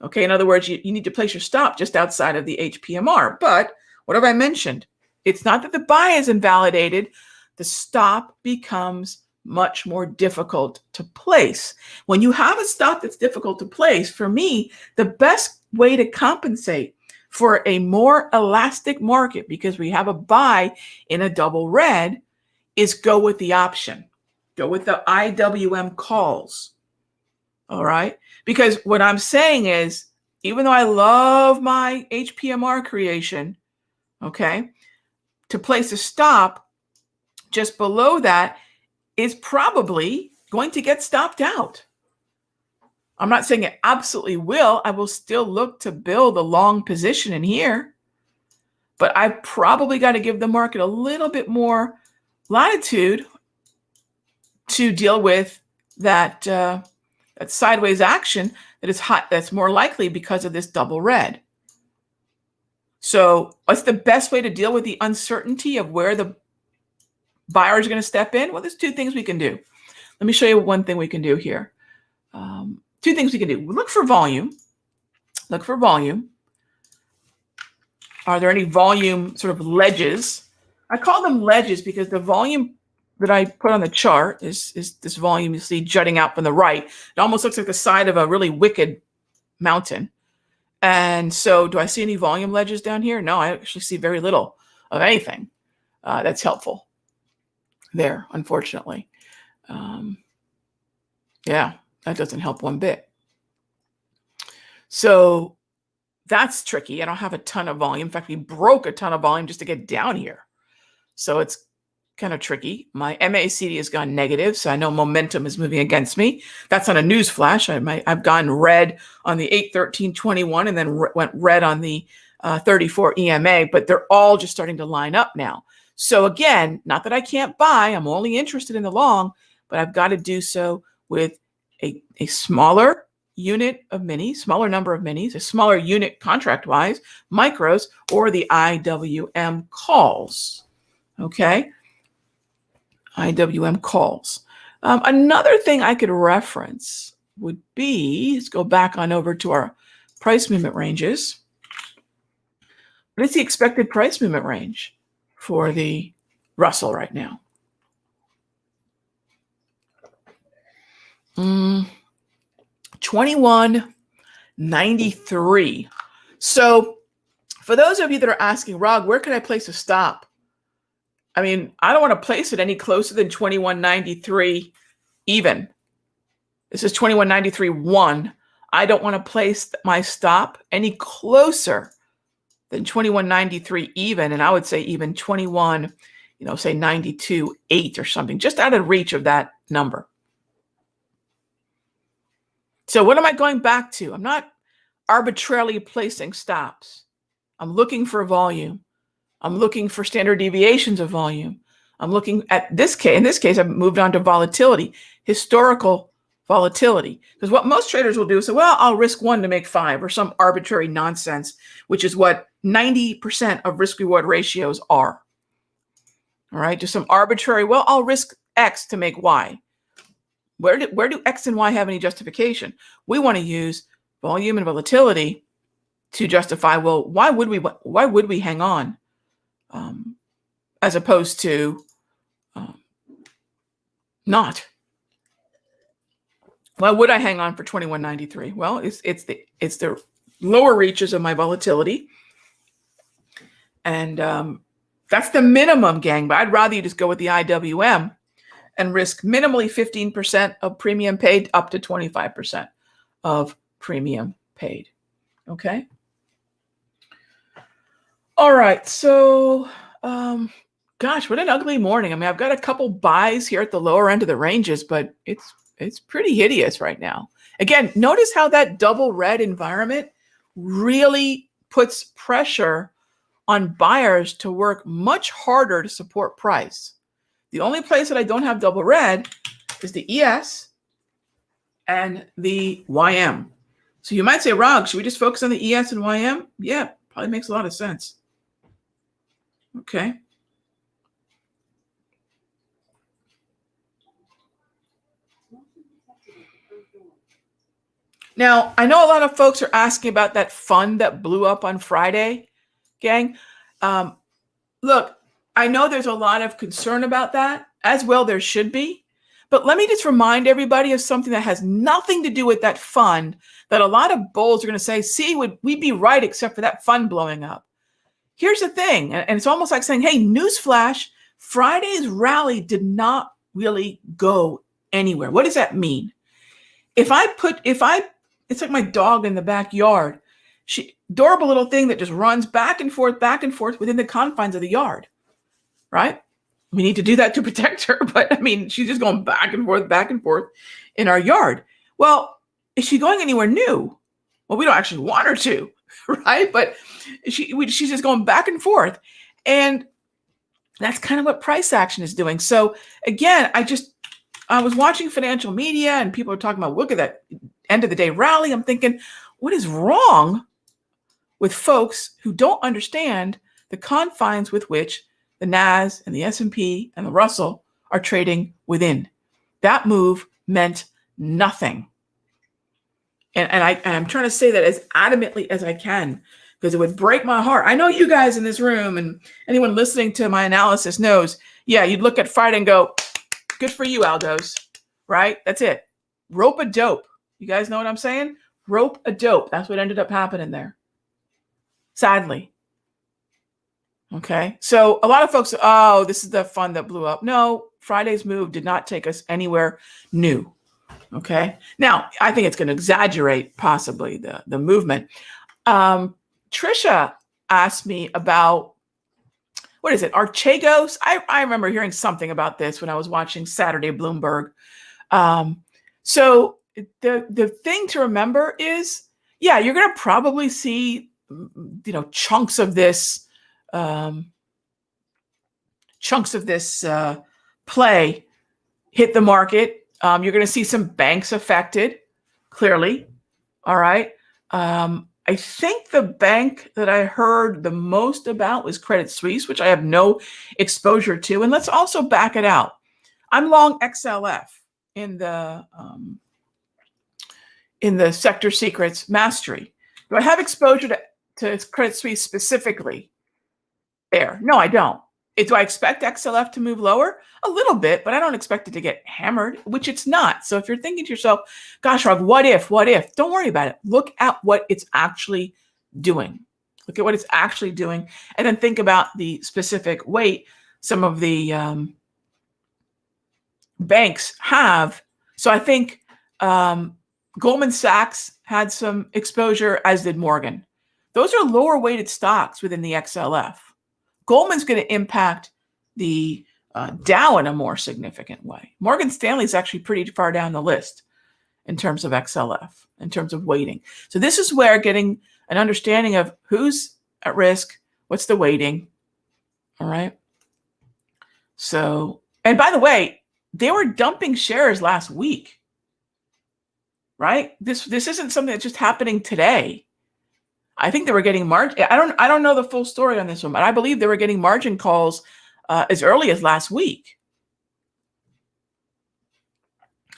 S1: Okay, in other words, you need to place your stop just outside of the HPMR. But what have I mentioned? It's not that the buy is invalidated. The stop becomes much more difficult to place. When you have a stop that's difficult to place, for me, the best way to compensate for a more elastic market, because we have a buy in a double red, is go with the option. Go with the IWM calls. All right? Because what I'm saying is, even though I love my HPMR creation, okay, to place a stop just below that is probably going to get stopped out. I'm not saying it absolutely will. I will still look to build a long position in here, but I probably got to give the market a little bit more latitude to deal with that that sideways action that is hot. That's more likely because of this double red. So what's the best way to deal with the uncertainty of where the buyer is going to step in? Well, there's two things we can do. Let me show you one thing we can do here. Two things we can do. Look for volume. Look for volume. Are there any volume sort of ledges? I call them ledges because the volume that I put on the chart is this volume you see jutting out from the right. It almost looks like the side of a really wicked mountain. And so do I see any volume ledges down here? No, I actually see very little of anything that's helpful there, unfortunately. Yeah, that doesn't help one bit. So that's tricky. I don't have a ton of volume. In fact, we broke a ton of volume just to get down here. So it's kind of tricky. My MACD has gone negative, so I know momentum is moving against me. That's on a news flash. I've gone red on the 8/13/21 and then went red on the 34 EMA, but they're all just starting to line up now. So again, not that I can't buy. I'm only interested in the long, but I've got to do so with a smaller unit of minis, smaller number of minis, a smaller unit contract-wise, micros, or the IWM calls. Okay? IWM calls. Another thing I could reference would be, let's go back on over to our price movement ranges. What is the expected price movement range for the Russell right now? 21.93. So for those of you that are asking, Rog, where can I place a stop? I mean, I don't want to place it any closer than 21.93 even. This is 21.93.1. I don't want to place my stop any closer than 21.93 even. And I would say even 21, say 92.8 or something, just out of reach of that number. So what am I going back to? I'm not arbitrarily placing stops. I'm looking for volume. I'm looking for standard deviations of volume. I'm looking at in this case, I've moved on to volatility, historical volatility. Because what most traders will do is say, well, I'll risk 1 to make 5 or some arbitrary nonsense, which is what 90% of risk reward ratios are. All right, just some arbitrary, well, I'll risk X to make Y. Where do X and Y have any justification? We want to use volume and volatility to justify, well, why would we hang on? As opposed to not. Why would I hang on for 21.93? Well, it's the lower reaches of my volatility, and that's the minimum, gang. But I'd rather you just go with the IWM and risk minimally 15% of premium paid up to 25% of premium paid. Okay. All right. So. Gosh, what an ugly morning. I mean, I've got a couple buys here at the lower end of the ranges, but it's pretty hideous right now. Again, notice how that double red environment really puts pressure on buyers to work much harder to support price. The only place that I don't have double red is the ES and the YM. So you might say, Rog, should we just focus on the ES and YM? Yeah, probably makes a lot of sense. Okay. Now, I know a lot of folks are asking about that fund that blew up on Friday, gang. Look, I know there's a lot of concern about that, as well there should be. But let me just remind everybody of something that has nothing to do with that fund that a lot of bulls are going to say, see, would we be right except for that fund blowing up? Here's the thing, and it's almost like saying, hey, newsflash, Friday's rally did not really go anywhere. What does that mean? It's like my dog in the backyard. Adorable little thing that just runs back and forth within the confines of the yard, right? We need to do that to protect her, but I mean, she's just going back and forth in our yard. Well, is she going anywhere new? Well, we don't actually want her to, right? But she's just going back and forth. And that's kind of what price action is doing. So again, I was watching financial media and people are talking about, look at that end of the day rally. I'm thinking, what is wrong with folks who don't understand the confines with which the NAS and the S&P and the Russell are trading within? That move meant nothing. And I'm trying to say that as adamantly as I can, because it would break my heart. I know you guys in this room and anyone listening to my analysis knows, yeah, you'd look at Friday and go, good for you, Aldos, right? That's it. Rope a dope. You guys know what I'm saying? Rope a dope. That's what ended up happening there. Sadly. Okay. So a lot of folks, oh, this is the fund that blew up. No, Friday's move did not take us anywhere new. Okay. Now, I think it's going to exaggerate possibly the movement. Trisha asked me about, what is it, Archegos? I remember hearing something about this when I was watching Saturday Bloomberg. So the thing to remember is, yeah, you're going to probably see, chunks of this play hit the market. You're going to see some banks affected, clearly. All right. I think the bank that I heard the most about was Credit Suisse, which I have no exposure to. And let's also back it out. I'm long XLF in the Sector Secrets Mastery. Do I have exposure to Credit Suisse specifically there? No, I don't. Do I expect XLF to move lower? A little bit, but I don't expect it to get hammered, which it's not. So if you're thinking to yourself, gosh, Ragh, what if? Don't worry about it. Look at what it's actually doing. Look at what it's actually doing. And then think about the specific weight some of the banks have. So I think Goldman Sachs had some exposure, as did Morgan. Those are lower weighted stocks within the XLF. Goldman's going to impact the Dow in a more significant way. Morgan Stanley is actually pretty far down the list in terms of XLF, in terms of weighting. So this is where getting an understanding of who's at risk, what's the weighting, all right? So, and by the way, they were dumping shares last week, right? This isn't something that's just happening today. I think they were getting margin. I don't know the full story on this one, but I believe they were getting margin calls as early as last week.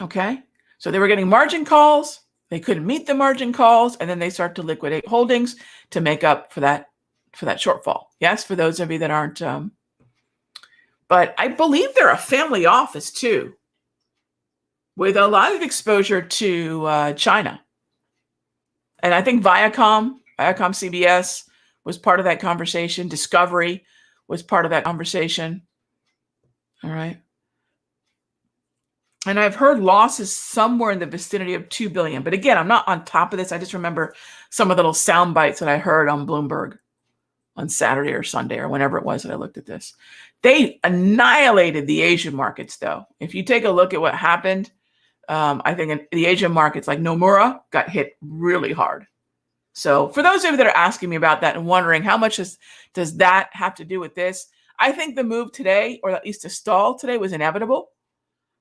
S1: Okay, so they were getting margin calls. They couldn't meet the margin calls, and then they start to liquidate holdings to make up for that shortfall. Yes, for those of you that aren't. But I believe they're a family office too, with a lot of exposure to China, and I think Viacom CBS was part of that conversation. Discovery was part of that conversation. All right. And I've heard losses somewhere in the vicinity of 2 billion. But again, I'm not on top of this. I just remember some of the little sound bites that I heard on Bloomberg on Saturday or Sunday or whenever it was that I looked at this. They annihilated the Asian markets, though. If you take a look at what happened, I think in the Asian markets, like Nomura, got hit really hard. So for those of you that are asking me about that and wondering how much does that have to do with this, I think the move today, or at least the stall today, was inevitable.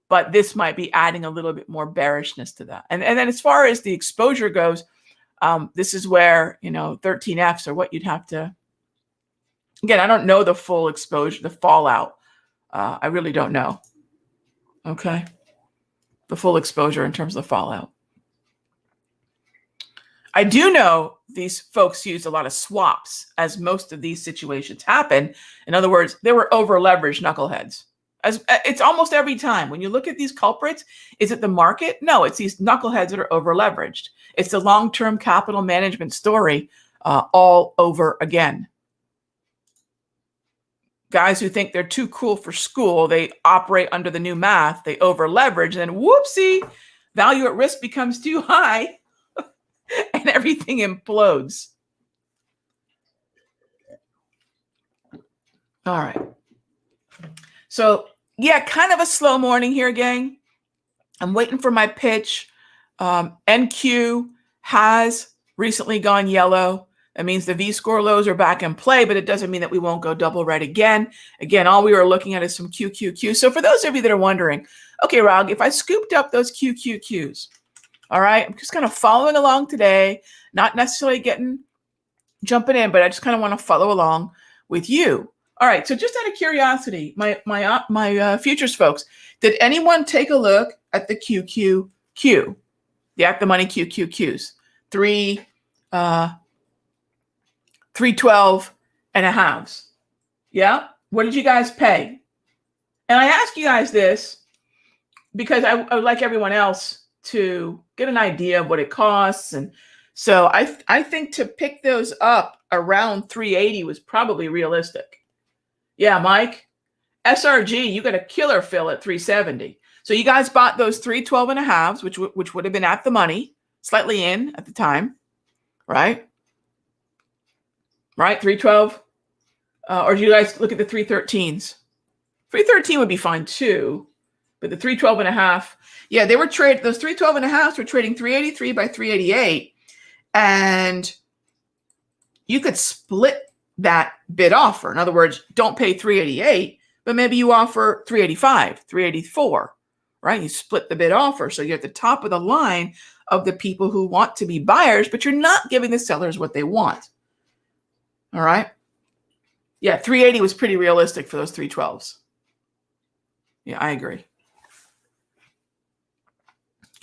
S1: But this might be adding a little bit more bearishness to that. And then as far as the exposure goes, this is where, 13Fs are what you'd have to. Again, I don't know the full exposure, the fallout. I really don't know. Okay. The full exposure in terms of the fallout. I do know these folks used a lot of swaps as most of these situations happen. In other words, they were over-leveraged knuckleheads. It's almost every time. When you look at these culprits, is it the market? No, it's these knuckleheads that are over-leveraged. It's the long-term capital management story all over again. Guys who think they're too cool for school, they operate under the new math, they over-leverage, and then whoopsie, value at risk becomes too high. And everything implodes. All right. So, yeah, kind of a slow morning here, gang. I'm waiting for my pitch. NQ has recently gone yellow. That means the V-score lows are back in play, but it doesn't mean that we won't go double red again. Again, all we were looking at is some QQQ. So for those of you that are wondering, okay, Rag, if I scooped up those QQQs, all right, I'm just kind of following along today, not necessarily jumping in, but I just kind of want to follow along with you. All right, so just out of curiosity, my futures folks, did anyone take a look at the QQQ, the at the money QQQs, 312 and a halves? Yeah, what did you guys pay? And I ask you guys this because I would like everyone else to get an idea of what it costs. And so I think to pick those up around 380 was probably realistic. Yeah, Mike, SRG, you got a killer fill at 370. So you guys bought those 312 and a halves, which would have been at the money, slightly in at the time, right? Right, 312. Or do you guys look at the 313s? 313 would be fine too, but the 312 and a half, yeah, they were those 312 and a halves were trading 383 by 388, and you could split that bid offer. In other words, don't pay 388, but maybe you offer 385, 384, right? You split the bid offer. So you're at the top of the line of the people who want to be buyers, but you're not giving the sellers what they want. All right. Yeah, 380 was pretty realistic for those 312s. Yeah, I agree.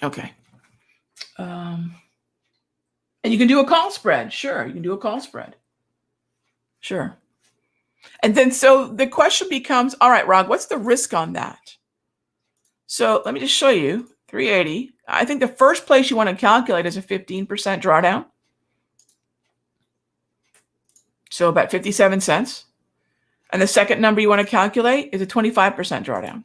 S1: Okay. And you can do a call spread. Sure, you can do a call spread. Sure. And then so the question becomes, all right, Rog, what's the risk on that? So let me just show you 380. I think the first place you want to calculate is a 15% drawdown. So about 57 cents. And the second number you want to calculate is a 25% drawdown.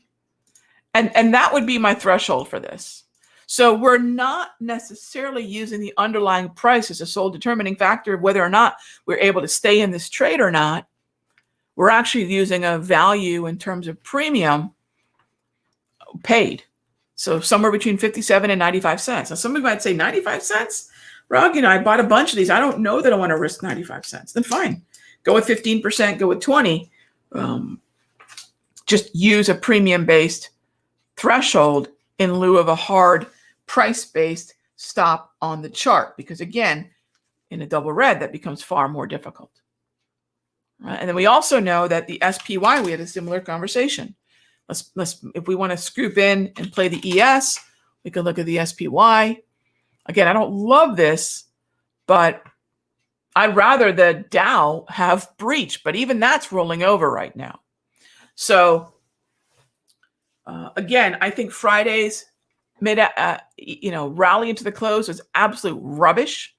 S1: And that would be my threshold for this. So we're not necessarily using the underlying price as a sole determining factor of whether or not we're able to stay in this trade or not. We're actually using a value in terms of premium paid. So somewhere between 57 and 95 cents. Now somebody might say 95 cents? Rog, I bought a bunch of these. I don't know that I want to risk 95 cents. Then fine. Go with 15%, go with 20. Just use a premium-based threshold in lieu of a hard price-based stop on the chart. Because again, in a double red, that becomes far more difficult. Right? And then we also know that the SPY, we had a similar conversation. Let's if we want to scoop in and play the ES, we can look at the SPY. Again, I don't love this, but I'd rather the Dow have breached, but even that's rolling over right now. So again, I think Friday's rally into the close was absolute rubbish.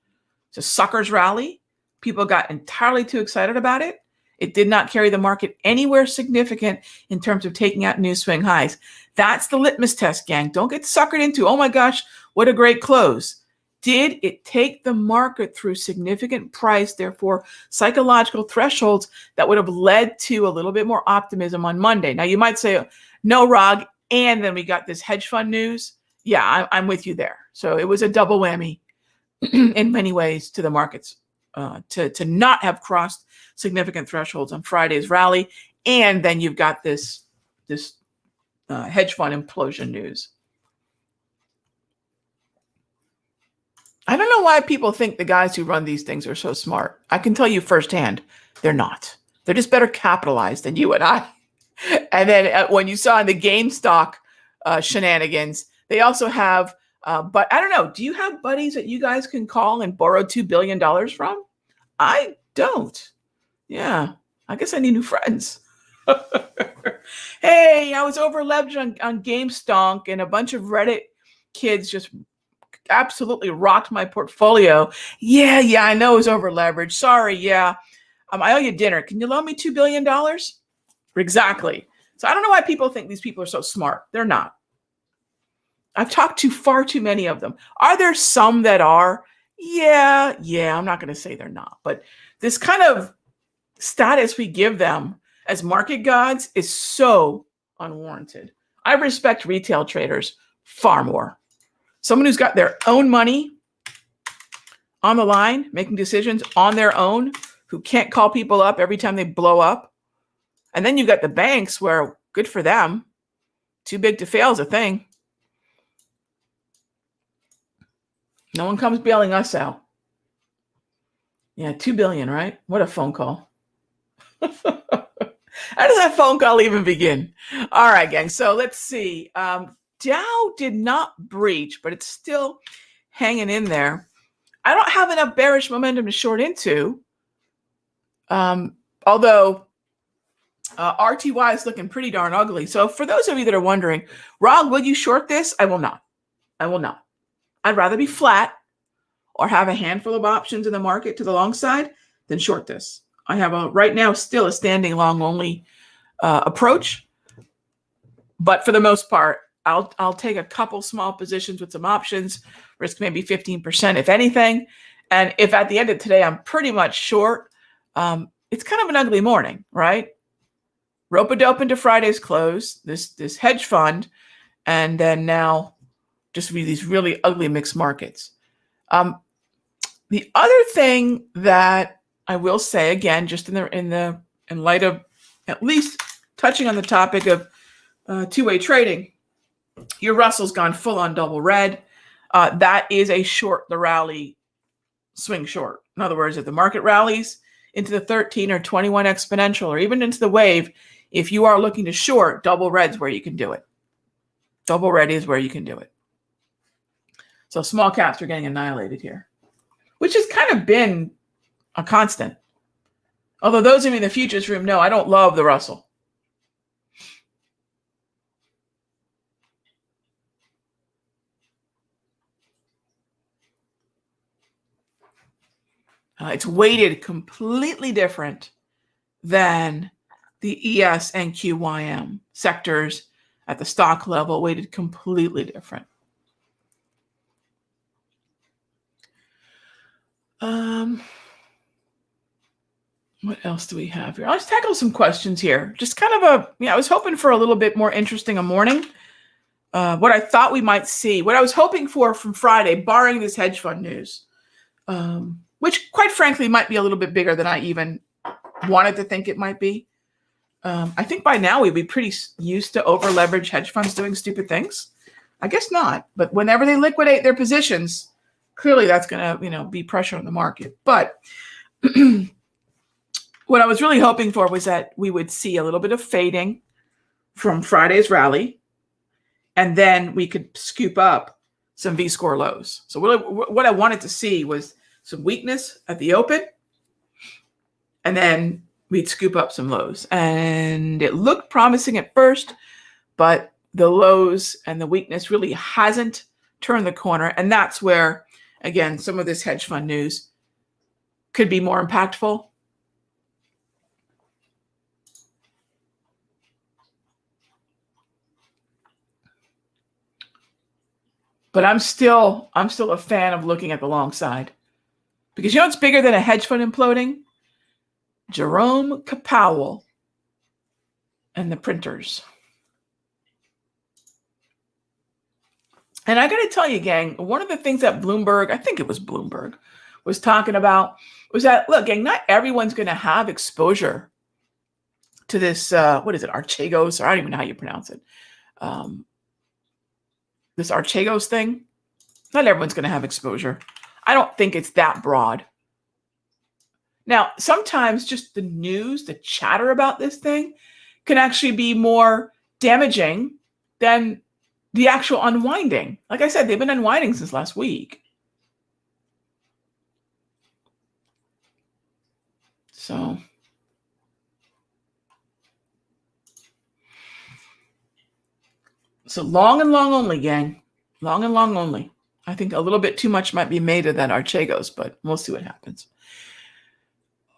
S1: It's a sucker's rally. People got entirely too excited about it. It did not carry the market anywhere significant in terms of taking out new swing highs. That's the litmus test, gang. Don't get suckered into, oh my gosh, what a great close. Did it take the market through significant price, therefore psychological thresholds that would have led to a little bit more optimism on Monday? Now you might say, no, Rog, and then we got this hedge fund news. Yeah, I'm with you there. So it was a double whammy in many ways to the markets to not have crossed significant thresholds on Friday's rally. And then you've got this hedge fund implosion news. I don't know why people think the guys who run these things are so smart. I can tell you firsthand, they're not. They're just better capitalized than you and I. And then when you saw in the GameStop shenanigans, they also have, but I don't know, do you have buddies that you guys can call and borrow $2 billion from? I don't. Yeah, I guess I need new friends. Hey, I was over leveraged on GameStop and a bunch of Reddit kids just absolutely rocked my portfolio. Yeah, I know it was over leveraged. Sorry, yeah. I owe you dinner. Can you loan me $2 billion? Exactly. So I don't know why people think these people are so smart. They're not. I've talked to far too many of them. Are there some that are? Yeah, I'm not going to say they're not. But this kind of status we give them as market gods is so unwarranted. I respect retail traders far more. someone who's got their own money on the line, making decisions on their own, who can't call people up every time they blow up. And then you've got the banks where, good for them, too big to fail is a thing. No one comes bailing us out. Yeah, $2 billion, right? What a phone call. How does that phone call even begin? All right, gang. So let's see. Dow did not breach, but it's still hanging in there. I don't have enough bearish momentum to short into. Although RTY is looking pretty darn ugly. So for those of you that are wondering, Rog, will you short this? I will not. I will not. I'd rather be flat or have a handful of options in the market to the long side than short this. I have right now still a standing long only approach, but for the most part, I'll take a couple small positions with some options, risk maybe 15% if anything, and if at the end of today I'm pretty much short, it's kind of an ugly morning, right? Rope-a-dope into Friday's close, this hedge fund, and then now just these really ugly mixed markets. The other thing that I will say again, just in light of at least touching on the topic of two-way trading, your Russell's gone full on double red. That is a short the rally swing short. In other words, if the market rallies into the 13 or 21 exponential or even into the wave, if you are looking to short, double red's where you can do it. Double red is where you can do it. So small caps are getting annihilated here, which has kind of been a constant. Although those of you in the futures room know I don't love the Russell. It's weighted completely different than the ES and QYM sectors at the stock level, weighted completely different. What else do we have here? Let's tackle some questions here. Just kind of I was hoping for a little bit more interesting a morning. What I thought we might see, what I was hoping for from Friday, barring this hedge fund news, which quite frankly might be a little bit bigger than I even wanted to think it might be. I think by now we'd be pretty used to over leverage hedge funds doing stupid things. I guess not, but whenever they liquidate their positions, clearly that's going to, be pressure on the market. But what I was really hoping for was that we would see a little bit of fading from Friday's rally, and then we could scoop up some V-score lows. So what I wanted to see was some weakness at the open, and then we'd scoop up some lows. And it looked promising at first, but the lows and the weakness really hasn't turned the corner. And that's where, again, some of this hedge fund news could be more impactful. But I'm still a fan of looking at the long side, because you know what's bigger than a hedge fund imploding? Jerome Powell and the printers. And I got to tell you, gang, one of the things that Bloomberg, I think it was Bloomberg, was talking about was that, look, gang, not everyone's going to have exposure to this, what is it, Archegos, or I don't even know how you pronounce it. This Archegos thing, not everyone's going to have exposure. I don't think it's that broad. Now, sometimes just the news, the chatter about this thing can actually be more damaging than the actual unwinding. Like I said, they've been unwinding since last week. So long and long only, gang. Long and long only. I think a little bit too much might be made of that Archegos, but we'll see what happens.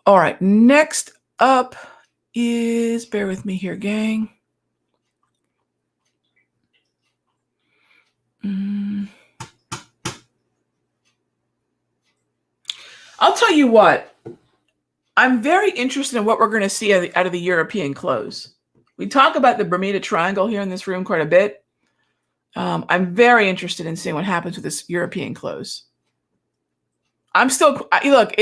S1: All right, next up is, bear with me here, gang. I'll tell you what, I'm very interested in what we're going to see out of the European close. We talk about the Bermuda Triangle here in this room quite a bit. I'm very interested in seeing what happens with this European close. I'm still, look,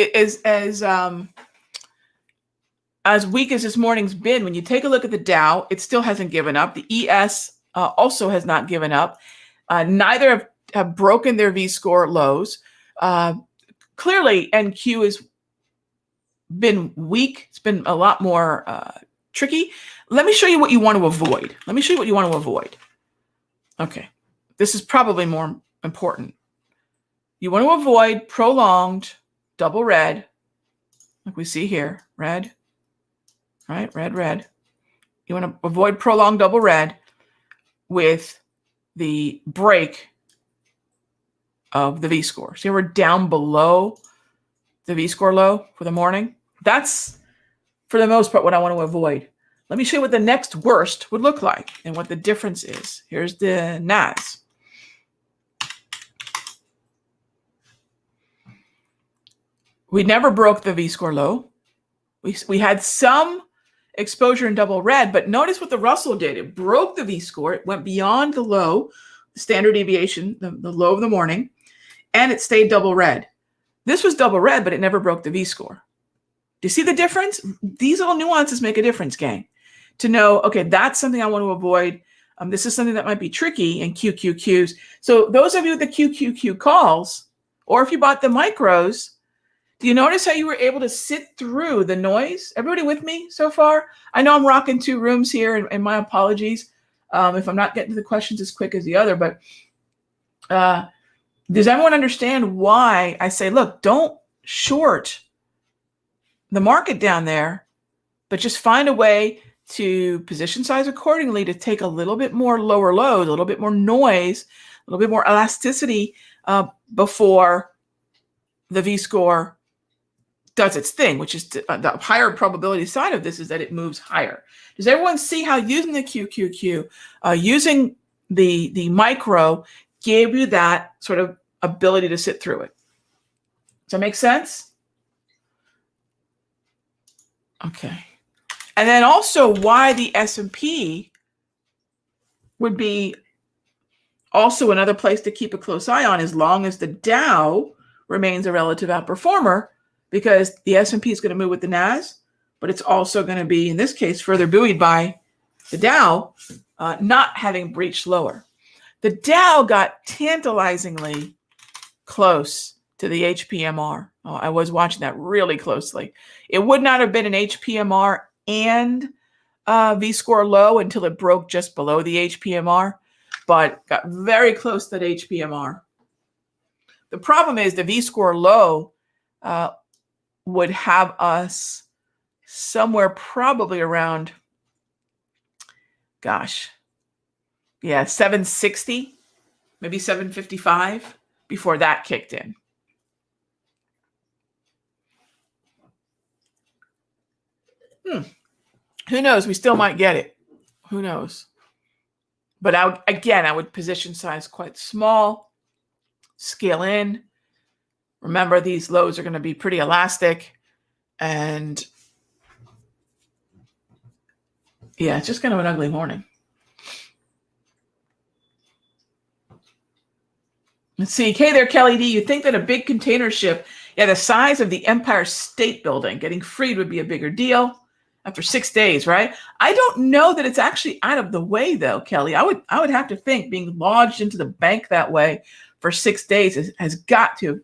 S1: as weak as this morning's been, when you take a look at the Dow, it still hasn't given up. The ES also has not given up. Neither have broken their V-score lows. Clearly, NQ has been weak. It's been a lot more tricky. Let me show you what you want to avoid. Okay, this is probably more important. You want to avoid prolonged double red, like we see here, red, right? Red. You want to avoid prolonged double red with the break of the V-score. See, we're down below the V-score low for the morning. That's, for the most part, what I want to avoid. Let me show you what the next worst would look like and what the difference is. Here's the NAS. We never broke the V-score low. We had some exposure in double red, but notice what the Russell did. It broke the V-score. It went beyond the low, the standard deviation, the low of the morning, and it stayed double red. This was double red, but it never broke the V-score. Do you see the difference? These little nuances make a difference, gang. To know, okay, that's something I want to avoid. This is something that might be tricky in QQQs. So those of you with the QQQ calls, or if you bought the micros, do you notice how you were able to sit through the noise? Everybody with me so far? I know I'm rocking two rooms here, and my apologies if I'm not getting to the questions as quick as the other, but does everyone understand why I say, look, don't short the market down there, but just find a way to position size accordingly to take a little bit more lower load, a little bit more noise, a little bit more elasticity before the V-score does its thing, which is the higher probability side of this is that it moves higher. Does everyone see how using the QQQ, using the micro gave you that sort of ability to sit through it? Does that make sense? Okay. And then also why the S&P would be also another place to keep a close eye on as long as the Dow remains a relative outperformer, because the S&P is going to move with the NAS, but it's also going to be, in this case, further buoyed by the Dow not having breached lower. The Dow got tantalizingly close to the HPMR. Oh, I was watching that really closely. It would not have been an HPMR and V-score low until it broke just below the HPMR, but got very close to that HPMR. The problem is the V-score low would have us somewhere probably around, 760, maybe 755 before that kicked in. Who knows? We still might get it. Who knows? But I would position size quite small, scale in. Remember, these lows are going to be pretty elastic. And yeah, it's just kind of an ugly morning. Let's see. Hey there, Kelly D. You think that a big container ship, the size of the Empire State Building, getting freed would be a bigger deal after 6 days, right? I don't know that it's actually out of the way, though, Kelly. I would have to think being lodged into the bank that way for 6 days has got to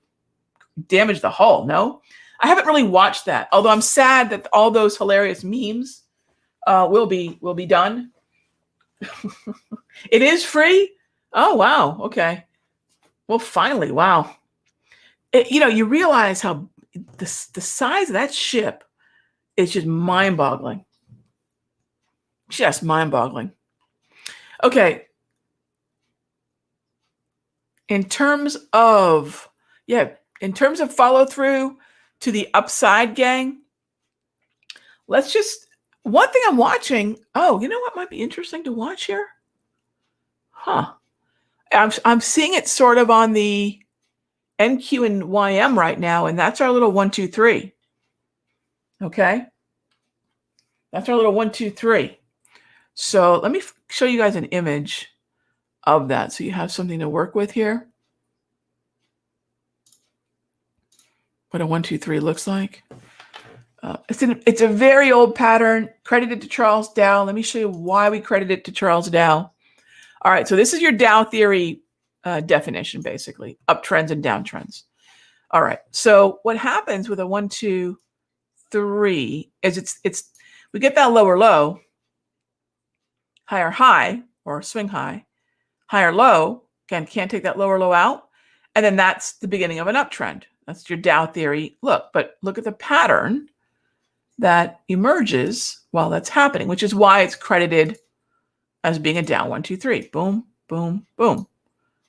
S1: damage the hull. No, I haven't really watched that. Although I'm sad that all those hilarious memes will be done. It is free. Oh wow. Okay. Well, finally, wow. You realize how the size of that ship is just mind-boggling. Just mind-boggling. Okay. In terms of follow through to the upside, gang, one thing I'm watching. Oh, you know what might be interesting to watch here? I'm seeing it sort of on the NQ and YM right now, and that's our little 1, 2, 3. Okay. That's our little 1, 2, 3. So let me show you guys an image of that. So you have something to work with here. What a 1, 2, 3 looks like. It's a very old pattern credited to Charles Dow. Let me show you why we credit it to Charles Dow. All right, so this is your Dow theory definition, basically, uptrends and downtrends. All right, so what happens with a 1, 2, 3 is we get that lower low, higher high or swing high, higher low. Again, can't take that lower low out, and then that's the beginning of an uptrend. That's your Dow theory look. But look at the pattern that emerges while that's happening, which is why it's credited as being a Dow 1, 2, 3. Boom, boom, boom.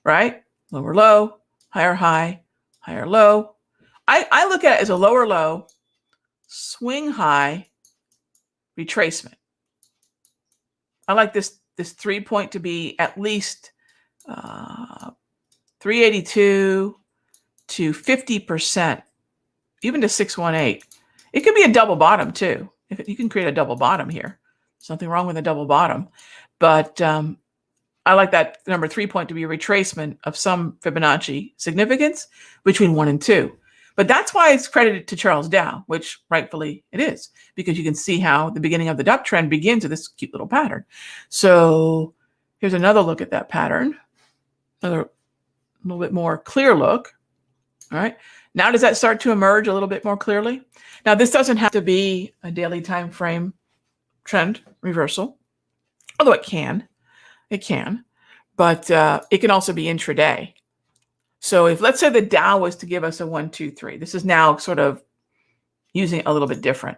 S1: Right? Lower low, higher high, higher low. I look at it as a lower low, swing high, retracement. I like this 3-point to be at least 382 to 50%, even to 618. It could be a double bottom too. If you can create a double bottom here. There's nothing wrong with a double bottom. But I like that number 3-point to be a retracement of some Fibonacci significance between 1 and 2. But that's why it's credited to Charles Dow, which rightfully it is, because you can see how the beginning of the uptrend begins with this cute little pattern. So here's another look at that pattern, another little bit more clear look. All right. Now, does that start to emerge a little bit more clearly? Now, this doesn't have to be a daily time frame trend reversal, although it can. It can. But it can also be intraday. So if, let's say, the Dow was to give us a 1, 2, 3, this is now sort of using it a little bit different.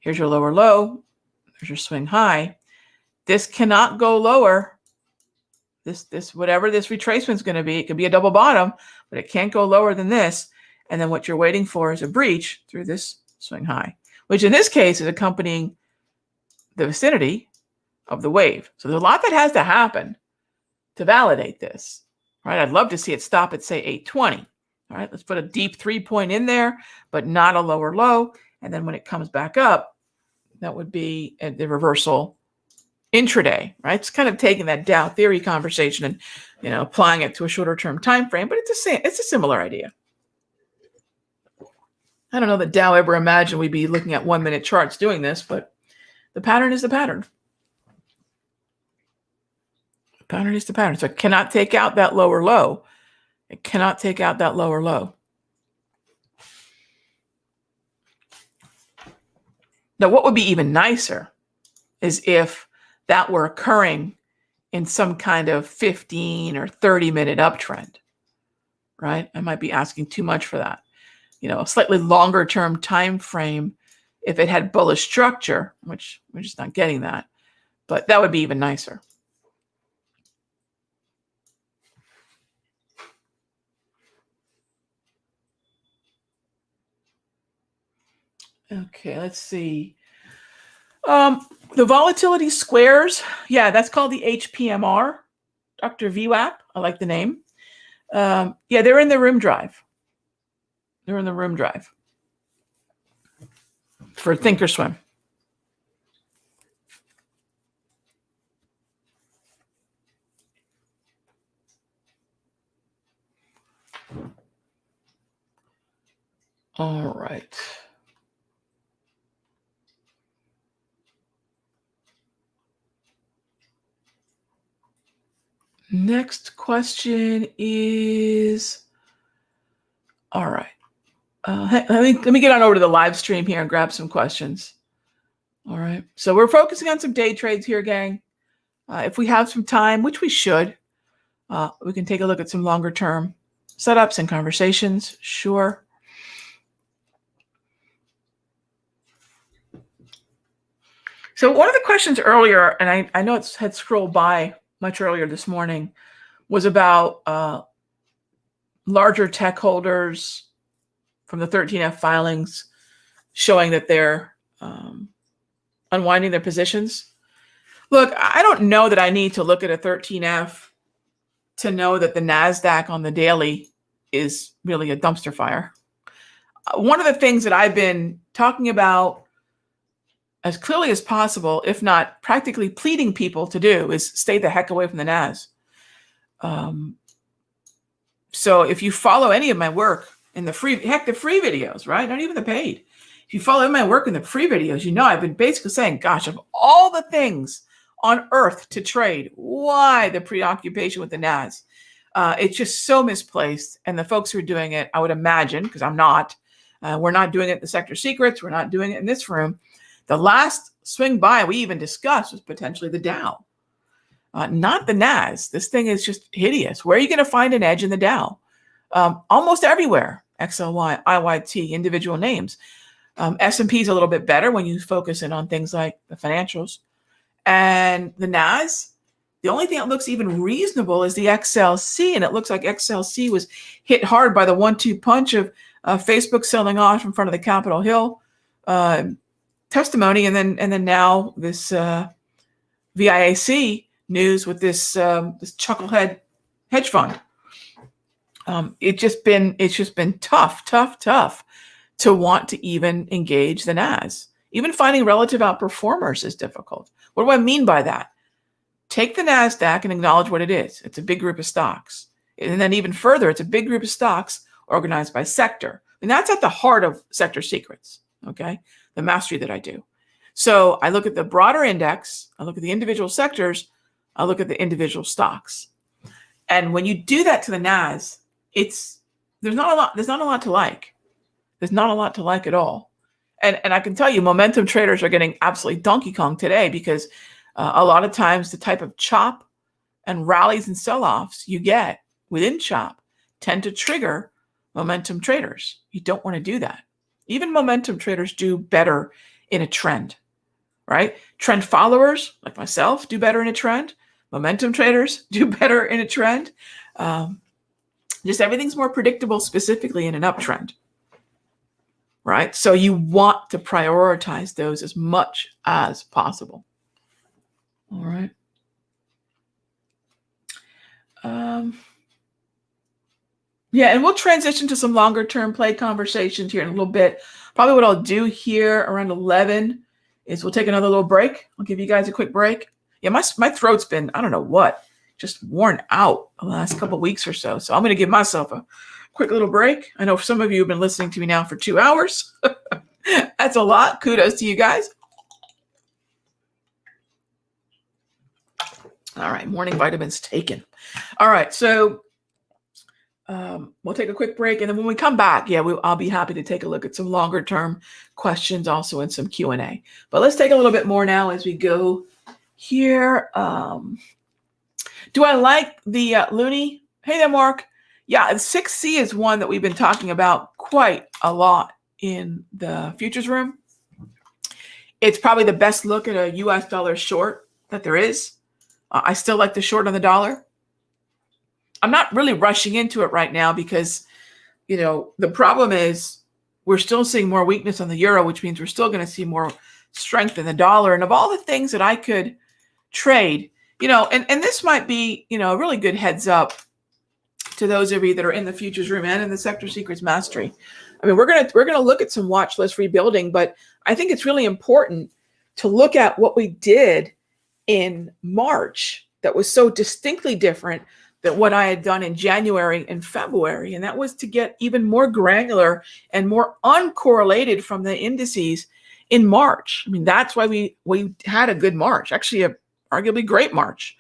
S1: Here's your lower low. There's your swing high. This cannot go lower. This whatever this retracement is going to be, it could be a double bottom, but it can't go lower than this. And then what you're waiting for is a breach through this swing high, which in this case is accompanying the vicinity of the wave. So there's a lot that has to happen to validate this. Right? I'd love to see it stop at, say, 820. All right, let's put a deep 3-point in there, but not a lower low. And then when it comes back up, that would be the reversal intraday, right? It's kind of taking that Dow theory conversation and applying it to a shorter term time frame, but it's a similar idea. I don't know that Dow ever imagined we'd be looking at 1-minute charts doing this, but the pattern is the pattern. The pattern is the pattern. So it cannot take out that lower low. It cannot take out that lower low. Now, what would be even nicer is if that were occurring in some kind of 15 or 30-minute uptrend, right? I might be asking too much for that. A slightly longer term time frame, if it had bullish structure, which we're just not getting that, but that would be even nicer. Okay, let's see. The volatility squares, yeah, that's called the HPMR, Dr. VWAP. I like the name. Yeah, they're in the room drive. They're in the room drive for Thinkorswim. All right. Next question is, all right. Let me get on over to the live stream here and grab some questions. All right. So we're focusing on some day trades here, gang. If we have some time, which we should, we can take a look at some longer term setups and conversations. Sure. So one of the questions earlier, and I know it had scrolled by much earlier this morning, was about larger tech holders from the 13F filings showing that they're unwinding their positions. Look, I don't know that I need to look at a 13F to know that the Nasdaq on the daily is really a dumpster fire. One of the things that I've been talking about as clearly as possible, if not practically pleading people to do, is stay the heck away from the Nas. So if you follow any of my work in the free videos, right? Not even the paid. If you follow my work in the free videos, you know I've been basically saying, gosh, of all the things on earth to trade, why the preoccupation with the NAS? It's just so misplaced. And the folks who are doing it, I would imagine, because I'm not, we're not doing it in the Sector Secrets. We're not doing it in this room. The last swing by we even discussed was potentially the Dow, not the NAS. This thing is just hideous. Where are you going to find an edge in the Dow? Almost everywhere. XLY, IYT, individual names. S&P is a little bit better when you focus in on things like the financials. And the NAS, the only thing that looks even reasonable is the XLC. And it looks like XLC was hit hard by the 1-2 punch of Facebook selling off in front of the Capitol Hill testimony. And then now this VIAC news with this chucklehead hedge fund. It's just been tough to want to even engage the NAS. Even finding relative outperformers is difficult. What do I mean by that? Take the Nasdaq and acknowledge what it is. It's a big group of stocks. And then even further, it's a big group of stocks organized by sector. And that's at the heart of Sector Secrets, okay? The mastery that I do. So I look at the broader index, I look at the individual sectors, I look at the individual stocks. And when you do that to the NAS, there's not a lot to like. There's not a lot to like at all. And I can tell you, momentum traders are getting absolutely Donkey Kong today because a lot of times the type of chop and rallies and sell-offs you get within chop tend to trigger momentum traders. You don't want to do that. Even momentum traders do better in a trend, right? Trend followers like myself do better in a trend. Momentum traders do better in a trend. Just everything's more predictable, specifically in an uptrend, right? So you want to prioritize those as much as possible. All right. Yeah, and we'll transition to some longer term play conversations here in a little bit. Probably what I'll do here around 11 is we'll take another little break. I'll give you guys a quick break. Yeah, my throat's been, I don't know what, just worn out the last couple of weeks or so. So I'm going to give myself a quick little break. I know some of you have been listening to me now for 2 hours. That's a lot. Kudos to you guys. All right, morning vitamins taken. All right, so we'll take a quick break, and then when we come back, I'll be happy to take a look at some longer term questions also and some Q&A. But let's take a little bit more now as we go here. Do I like the Looney? Hey there, Mark. Yeah, 6C is one that we've been talking about quite a lot in the futures room. It's probably the best look at a US dollar short that there is. I still like the short on the dollar. I'm not really rushing into it right now because, the problem is we're still seeing more weakness on the euro, which means we're still going to see more strength in the dollar. And of all the things that I could trade, and this might be, a really good heads up to those of you that are in the futures room and in the Sector Secrets Mastery. I mean, we're gonna look at some watch list rebuilding, but I think it's really important to look at what we did in March that was so distinctly different than what I had done in January and February. And that was to get even more granular and more uncorrelated from the indices in March. I mean, that's why we had a good March, actually a arguably great March.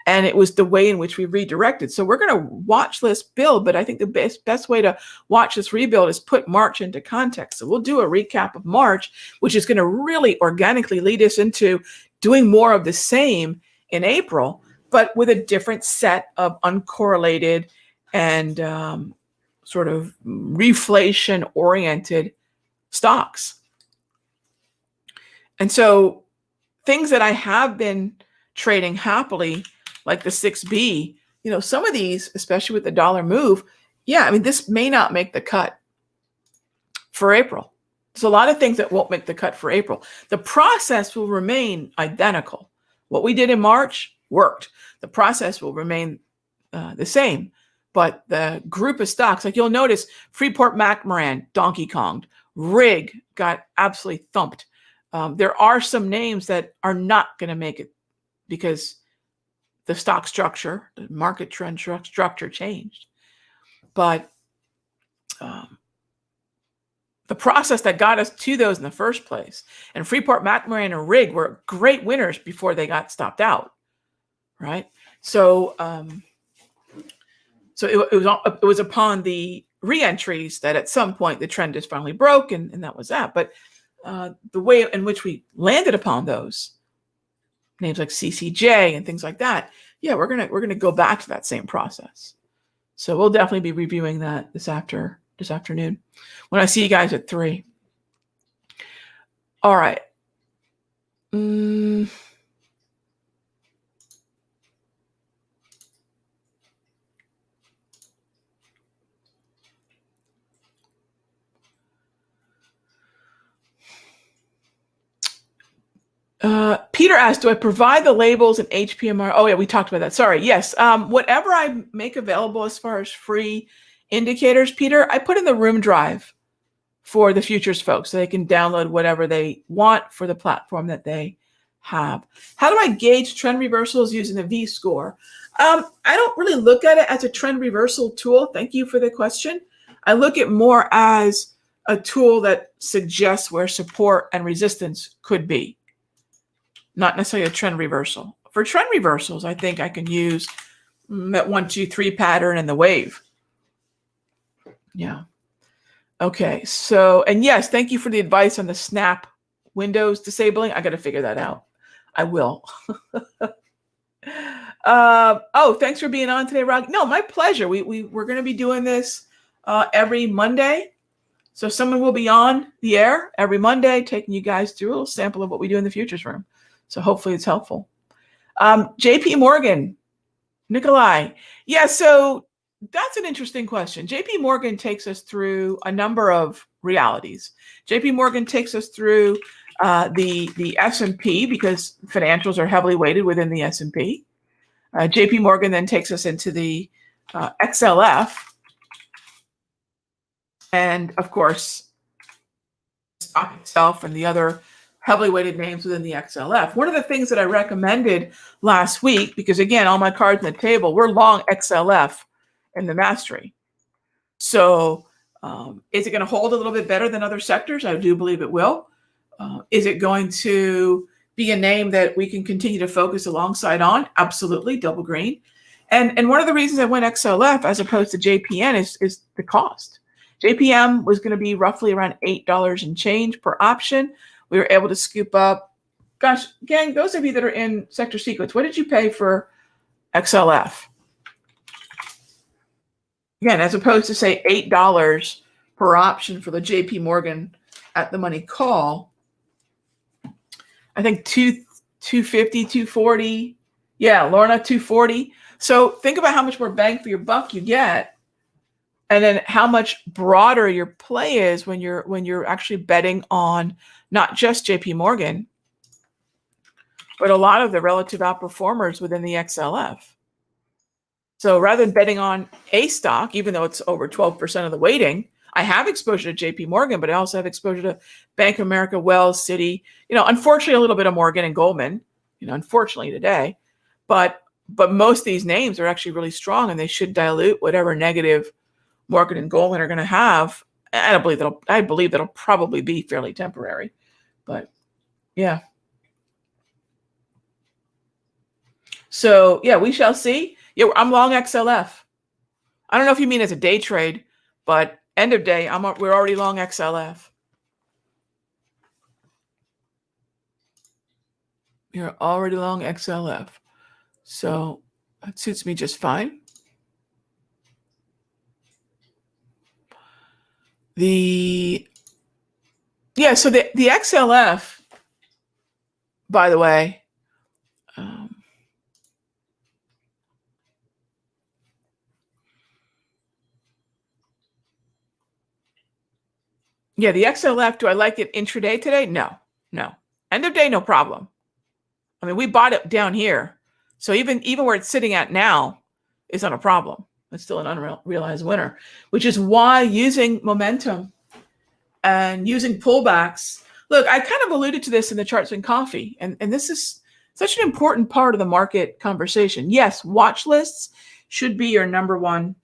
S1: And it was the way in which we redirected. So we're going to watch this build, but I think the best way to watch this rebuild is put March into context. So we'll do a recap of March, which is going to really organically lead us into doing more of the same in April, but with a different set of uncorrelated and sort of reflation-oriented stocks. And so things that I have been trading happily, like the 6B, some of these, especially with the dollar move, this may not make the cut for April. There's a lot of things that won't make the cut for April. The process will remain identical. What we did in March worked. The process will remain the same, but the group of stocks, like you'll notice, Freeport-McMoRan, Donkey Konged, RIG got absolutely thumped. There are some names that are not going to make it because the stock structure, the market trend structure changed. But the process that got us to those in the first place, and Freeport, McMoran, and Rig were great winners before they got stopped out, right? So, it was upon the re-entries that at some point the trend just finally broke, and that was that. But the way in which we landed upon those names like CCJ and things like that, yeah, we're gonna go back to that same process. So we'll definitely be reviewing that this afternoon when I see you guys at 3. All right. Peter asked, do I provide the labels in HPMR? Oh yeah, we talked about that. Sorry. Yes. Whatever I make available as far as free indicators, Peter, I put in the room drive for the futures folks so they can download whatever they want for the platform that they have. How do I gauge trend reversals using the V-score? I don't really look at it as a trend reversal tool. Thank you for the question. I look at more as a tool that suggests where support and resistance could be, not necessarily a trend reversal. For trend reversals, I think I can use that 1, 2, 3 pattern and the wave. Yeah. Okay. So, and yes, thank you for the advice on the snap windows disabling. I got to figure that out. I will. Oh, thanks for being on today, Raghee. No, my pleasure. We're going to be doing this every Monday. So someone will be on the air every Monday, taking you guys through a little sample of what we do in the futures room. So hopefully it's helpful. JP Morgan, Nikolai. Yeah, so that's an interesting question. JP Morgan takes us through a number of realities. JP Morgan takes us through the S&P because financials are heavily weighted within the S&P. JP Morgan then takes us into the XLF. And of course, the stock itself and the other heavily weighted names within the XLF. One of the things that I recommended last week, because again, all my cards on the table, we're long XLF in the mastery. So is it going to hold a little bit better than other sectors? I do believe it will. Is it going to be a name that we can continue to focus alongside on? Absolutely, double green. And one of the reasons I went XLF as opposed to JPN is the cost. JPM was going to be roughly around $8 and change per option. We were able to scoop up, gosh, gang, those of you that are in sector sequence, what did you pay for XLF? Again, as opposed to say $8 per option for the JP Morgan at the money call, I think 250, 240. Yeah, Lorna, 240. So think about how much more bang for your buck you get. And then how much broader your play is when you're actually betting on not just JP Morgan, but a lot of the relative outperformers within the XLF. So rather than betting on a stock, even though it's over 12% of the weighting, I have exposure to JP Morgan, but I also have exposure to Bank of America, Wells, Citi, unfortunately a little bit of Morgan and Goldman, unfortunately today, but most of these names are actually really strong and they should dilute whatever negative Morgan and Goldman are going to have. I believe that'll probably be fairly temporary, but yeah. So yeah, we shall see. Yeah, I'm long XLF. I don't know if you mean as a day trade, but end of day, we're already long XLF. You're already long XLF. So that suits me just fine. So the XLF, by the way, the XLF, do I like it intraday today? No. End of day, no problem. I mean, we bought it down here. So even where it's sitting at now is not a problem. It's still an unrealized winner, which is why using momentum and using pullbacks. Look, I kind of alluded to this in the charts and coffee, and this is such an important part of the market conversation. Yes, watch lists should be your number one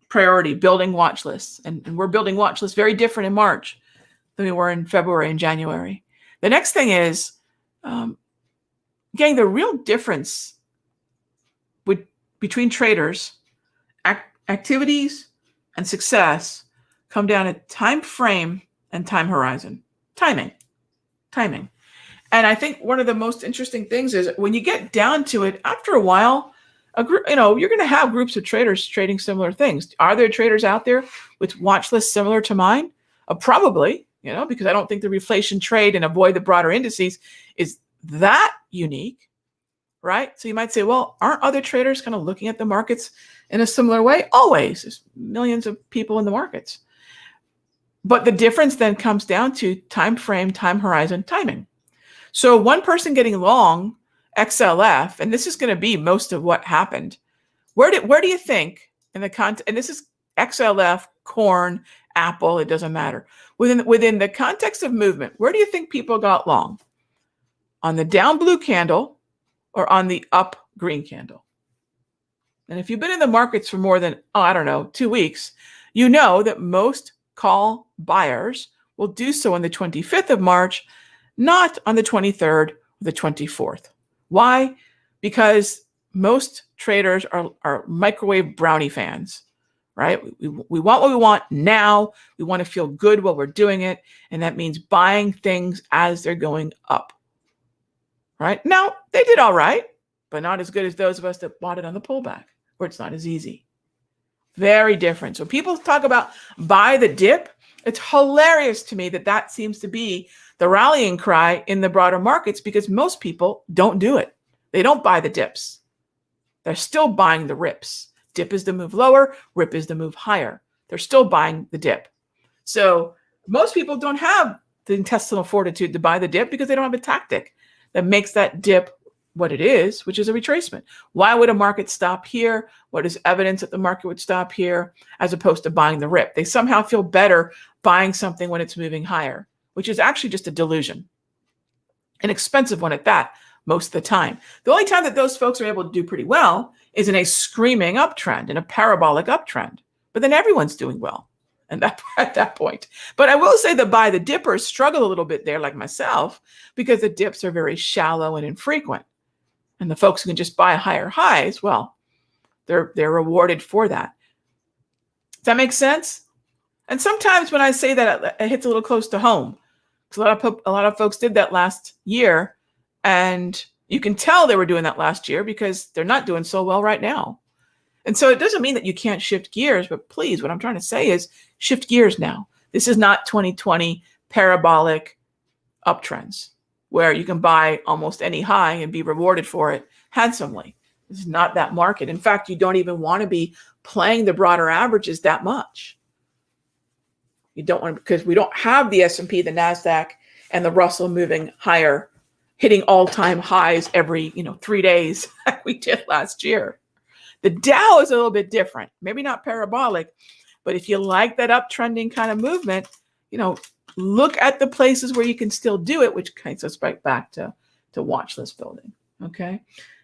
S1: priority, building watch lists. And we're building watch lists very different in March than we were in February and January. The next thing is getting the real difference between traders, activities, and success come down to time frame and time horizon. Timing. And I think one of the most interesting things is when you get down to it, after a while, you're going to have groups of traders trading similar things. Are there traders out there with watch lists similar to mine? Probably, because I don't think the reflation trade and avoid the broader indices is that unique, right? So you might say, well, aren't other traders kind of looking at the markets in a similar way? Always. There's millions of people in the markets. But the difference then comes down to time frame, time horizon, timing. So one person getting long XLF, and this is going to be most of what happened. Where do you think in the and this is XLF, corn, Apple, it doesn't matter. Within the context of movement, where do you think people got long? On the down blue candle or on the up green candle? And if you've been in the markets for more than, 2 weeks, you know that most call buyers will do so on the 25th of March, not on the 23rd or the 24th. Why? Because most traders are microwave brownie fans, right? We want what we want now. We want to feel good while we're doing it. And that means buying things as they're going up, right? Now, they did all right, but not as good as those of us that bought it on the pullback, where it's not as easy. Very different. So people talk about buy the dip. It's hilarious to me that seems to be the rallying cry in the broader markets because most people don't do it. They don't buy the dips. They're still buying the rips. Dip is the move lower, rip is the move higher. They're still buying the dip. So most people don't have the intestinal fortitude to buy the dip because they don't have a tactic that makes that dip what it is, which is a retracement. Why would a market stop here? What is evidence that the market would stop here as opposed to buying the rip? They somehow feel better buying something when it's moving higher, which is actually just a delusion. An expensive one at that most of the time. The only time that those folks are able to do pretty well is in a screaming uptrend, in a parabolic uptrend. But then everyone's doing well at that point. But I will say that buy the dippers struggle a little bit there, like myself, because the dips are very shallow and infrequent. And the folks who can just buy higher highs, well, they're rewarded for that. Does that make sense? And sometimes when I say that, it hits a little close to home. Because a lot of folks did that last year, and you can tell they were doing that last year because they're not doing so well right now. And so it doesn't mean that you can't shift gears, but please, what I'm trying to say is shift gears now. This is not 2020 parabolic uptrends where you can buy almost any high and be rewarded for it handsomely. This is not that market. In fact, you don't even want to be playing the broader averages that much. You don't want to, because we don't have the S&P, the Nasdaq, and the Russell moving higher, hitting all-time highs every 3 days like we did last year. The Dow is a little bit different, maybe not parabolic, but if you like that uptrending kind of movement, look at the places where you can still do it, which kind of right back to watch list building. Okay.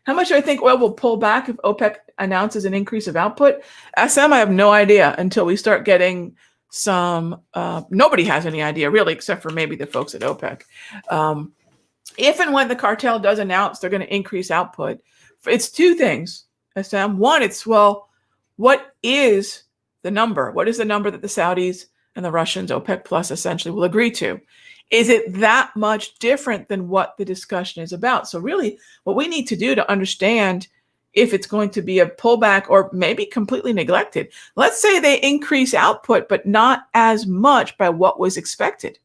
S1: How much do I think oil will pull back if OPEC announces an increase of output? SM, I have no idea until we start getting some, nobody has any idea really, except for maybe the folks at OPEC. If and when the cartel does announce they're going to increase output, it's two things, SM. One, what is the number? What is the number that the Saudis and the Russians, OPEC Plus, essentially will agree to? Is it that much different than what the discussion is about? So really, what we need to do to understand if it's going to be a pullback or maybe completely neglected. Let's say they increase output, but not as much by what was expected.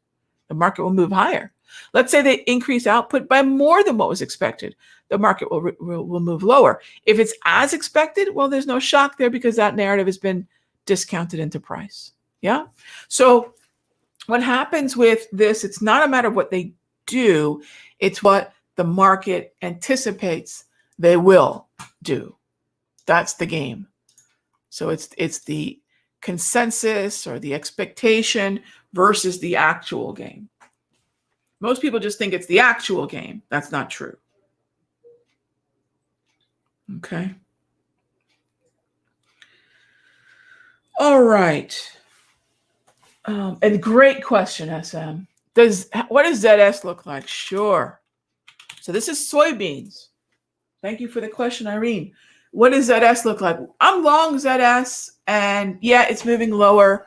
S1: The market will move higher. Let's say they increase output by more than what was expected. The market will move lower. If it's as expected, well, there's no shock there because that narrative has been discounted into price. Yeah. So what happens with this, it's not a matter of what they do, it's what the market anticipates they will do. That's the game. So it's the consensus or the expectation versus the actual game. Most people just think it's the actual game. That's not true. Okay. All right. And great question, SM. What does ZS look like? Sure. So this is soybeans. Thank you for the question, Irene. What does ZS look like? I'm long ZS, and yeah, it's moving lower.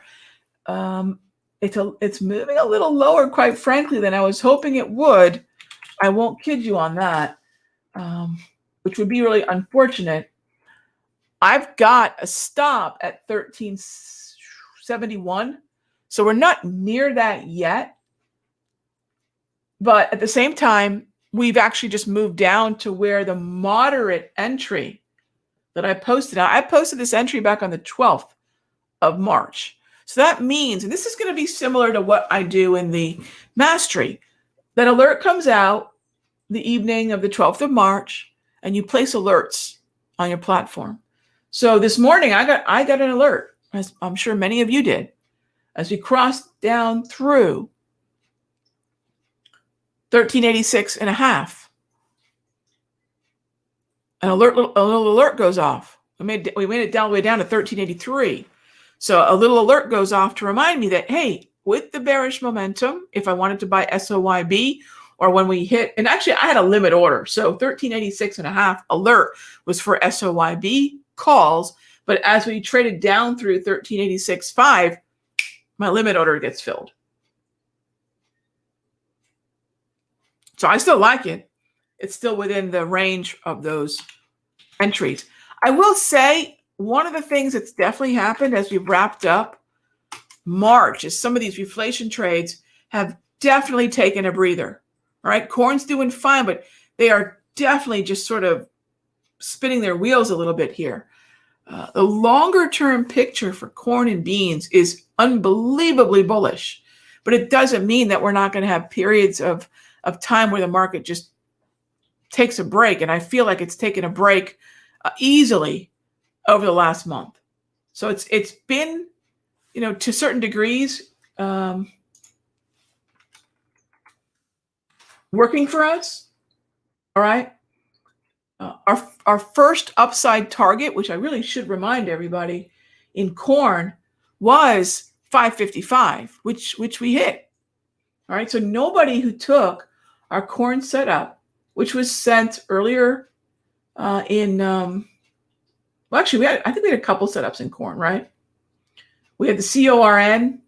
S1: It's moving a little lower, quite frankly, than I was hoping it would. I won't kid you on that, which would be really unfortunate. I've got a stop at 1371, so we're not near that yet. But at the same time, we've actually just moved down to where the moderate entry that I posted. Now, I posted this entry back on the 12th of March. So that means, and this is going to be similar to what I do in the mastery, that alert comes out the evening of the 12th of March, and you place alerts on your platform. So this morning, I got an alert, as I'm sure many of you did, as we crossed down through 1386 and a half. A little alert goes off. We made it all the way down to 1383. So a little alert goes off to remind me that, hey, with the bearish momentum, if I wanted to buy SOYB, or when we hit, and actually I had a limit order. So 1386 and a half alert was for SOYB calls. But as we traded down through 1386.5, my limit order gets filled. So I still like it. It's still within the range of those entries. I will say one of the things that's definitely happened as we've wrapped up March is some of these reflation trades have definitely taken a breather. All right, corn's doing fine, but they are definitely just sort of spinning their wheels a little bit here. The longer term picture for corn and beans is unbelievably bullish, but it doesn't mean that we're not going to have periods of time where the market just takes a break. And I feel like it's taken a break easily over the last month. So it's been, to certain degrees, working for us. All right. Our first upside target, which I really should remind everybody, in corn was 555, which we hit. All right. So nobody who took our corn setup, which was sent earlier I think we had a couple setups in corn, right? We had the CORN,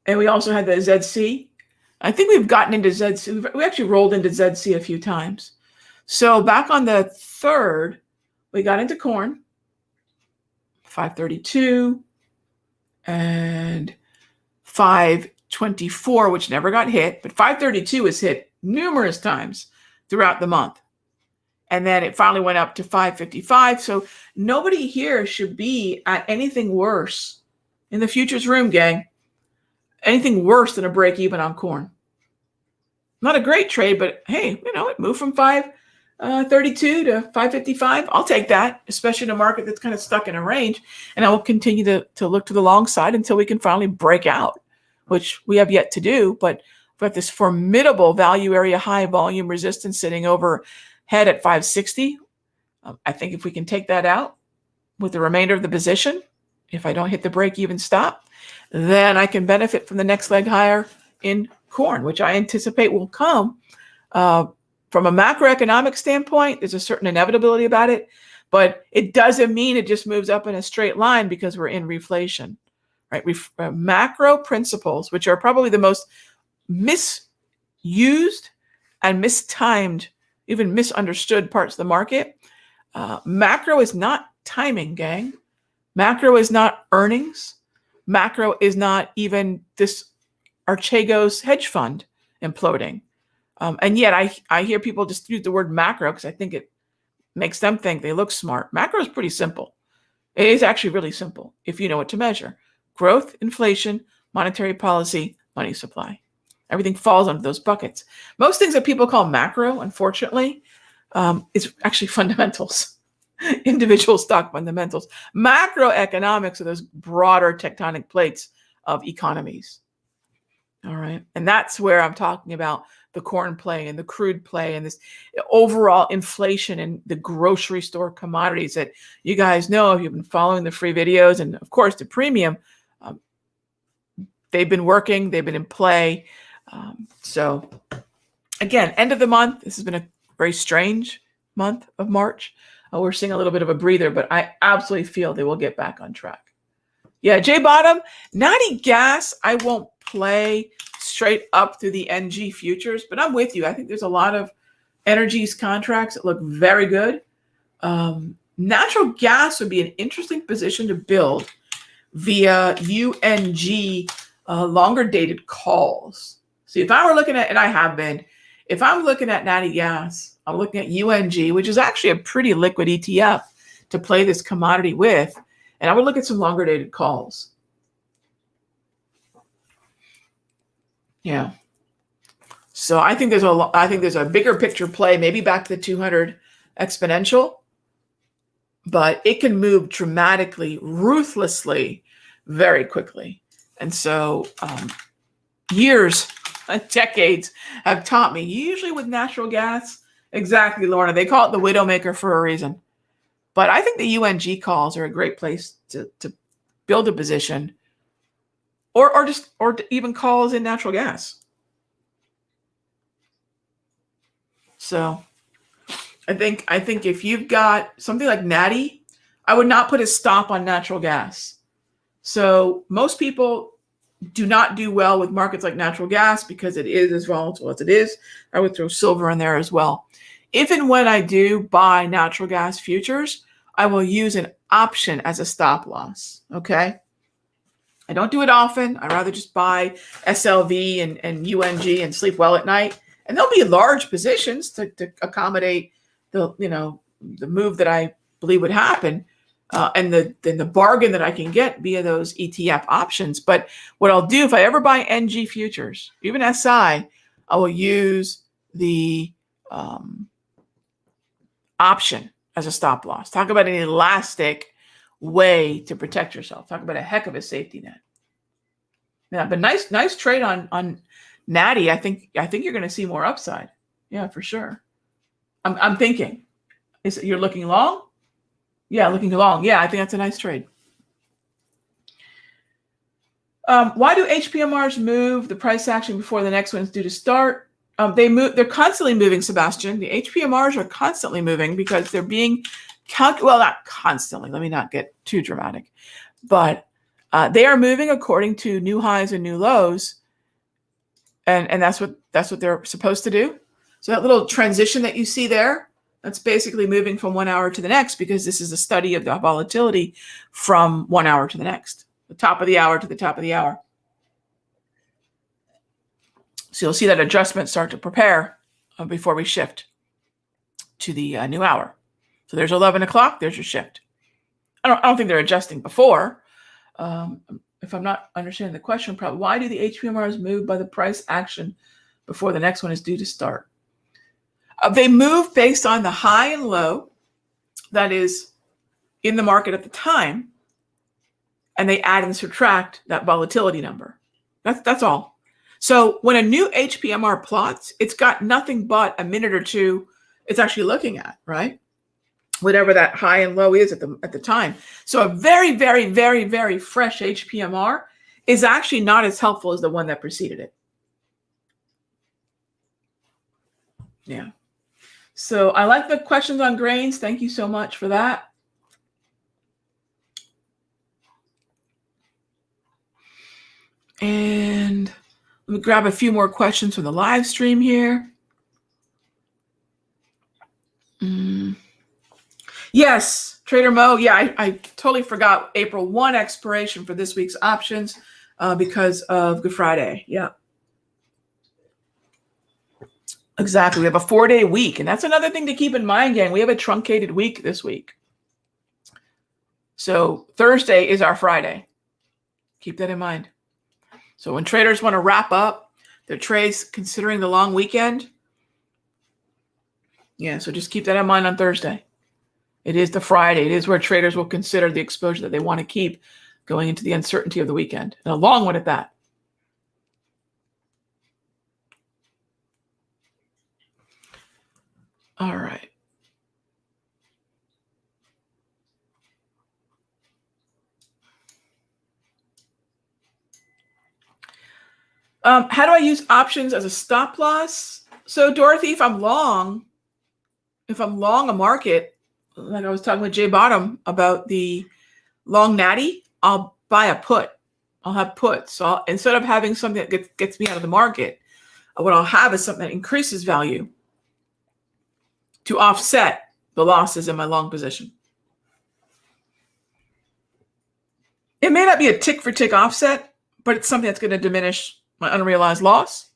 S1: and we also had the ZC. I think we've gotten into ZC. We actually rolled into ZC a few times. So back on the 3rd, we got into corn, 532 and 524, which never got hit, but 532 was hit numerous times throughout the month. And then it finally went up to 555. So nobody here should be at anything worse in the futures room, gang. Anything worse than a break even on corn. Not a great trade, but hey, it moved from 532 to 555. I'll take that, especially in a market that's kind of stuck in a range. And I will continue to look to the long side until we can finally break out, which we have yet to do. But we've got this formidable value area high volume resistance sitting overhead at 560. I think if we can take that out with the remainder of the position, if I don't hit the break even stop, then I can benefit from the next leg higher in corn, which I anticipate will come. From a macroeconomic standpoint, there's a certain inevitability about it, but it doesn't mean it just moves up in a straight line because we're in reflation, right? Macro principles, which are probably the most misused and mistimed, even misunderstood parts of the market. Macro is not timing, gang. Macro is not earnings. Macro is not even this Archegos hedge fund imploding. And yet I hear people just use the word macro because I think it makes them think they look smart. Macro is pretty simple. It is actually really simple if you know what to measure. Growth, inflation, monetary policy, money supply. Everything falls under those buckets. Most things that people call macro, unfortunately, is actually fundamentals. Individual stock fundamentals. Macroeconomics are those broader tectonic plates of economies. All right. And that's where I'm talking about the corn play and the crude play and this overall inflation in the grocery store commodities that you guys know if you've been following the free videos and, of course, the premium. They've been working. They've been in play. So, again, end of the month. This has been a very strange month of March. We're seeing a little bit of a breather, but I absolutely feel they will get back on track. Yeah, J Bottom, Natty Gas, I won't play straight up through the NG futures, but I'm with you. I think there's a lot of energies contracts that look very good. Natural gas would be an interesting position to build via UNG longer dated calls. See, if I were looking at, and I have been, if I'm looking at Natty Gas, I'm looking at UNG, which is actually a pretty liquid ETF to play this commodity with. And I would look at some longer dated calls. Yeah. So I think there's a bigger picture play, maybe back to the 200 exponential, but it can move dramatically, ruthlessly, very quickly. And so years, decades have taught me, usually with natural gas, exactly, Lorna, they call it the widowmaker for a reason. But I think the UNG calls are a great place to build a position, or even calls in natural gas. So I think if you've got something like Natty, I would not put a stop on natural gas. So most people do not do well with markets like natural gas because it is as volatile as it is. I would throw silver in there as well. If and when I do buy natural gas futures, I will use an option as a stop loss, okay? I don't do it often. I rather just buy SLV and UNG and sleep well at night. And there'll be large positions to accommodate the move that I believe would happen and the bargain that I can get via those ETF options. But what I'll do if I ever buy NG futures, even SI, I will use the option as a stop loss. Talk about an elastic way to protect yourself. Talk about a heck of a safety net. Yeah, but nice trade on Natty. I think you're going to see more upside. Yeah, for sure. I'm thinking. You're looking long? Yeah, looking long. Yeah, I think that's a nice trade. Why do HPMRs move the price action before the next one's due to start? They're constantly moving, Sebastian. The HPMRs are constantly moving because they're being well, not constantly. Let me not get too dramatic, but they are moving according to new highs and new lows, and that's what they're supposed to do. So that little transition that you see there, that's basically moving from 1 hour to the next because this is a study of the volatility from 1 hour to the next, the top of the hour to the top of the hour. So you'll see that adjustment start to prepare before we shift to the new hour. So there's 11 o'clock. There's your shift. I don't think they're adjusting before. If I'm not understanding the question, probably why do the HPMRs move by the price action before the next one is due to start? They move based on the high and low that is in the market at the time, and they add and subtract that volatility number. That's all. So when a new HPMR plots, it's got nothing but a minute or two it's actually looking at, right? Whatever that high and low is at the time. So a very, very, very, very fresh HPMR is actually not as helpful as the one that preceded it. Yeah. So I like the questions on grains. Thank you so much for that. And let me grab a few more questions from the live stream here. Yes, Trader Mo. Yeah, I totally forgot April 1 expiration for this week's options because of Good Friday. Yeah. Exactly. We have a 4-day week. And that's another thing to keep in mind, gang. We have a truncated week this week. So Thursday is our Friday. Keep that in mind. So when traders want to wrap up their trades considering the long weekend, yeah, so just keep that in mind on Thursday. It is the Friday. It is where traders will consider the exposure that they want to keep going into the uncertainty of the weekend. And a long one at that. All right. How do I use options as a stop loss? So Dorothy, if I'm long a market, like I was talking with Jay Bottom about the long natty, I'll buy a put. I'll have puts. So instead of having something that gets me out of the market, what I'll have is something that increases value to offset the losses in my long position. It may not be a tick for tick offset, but it's something that's going to diminish my unrealized loss,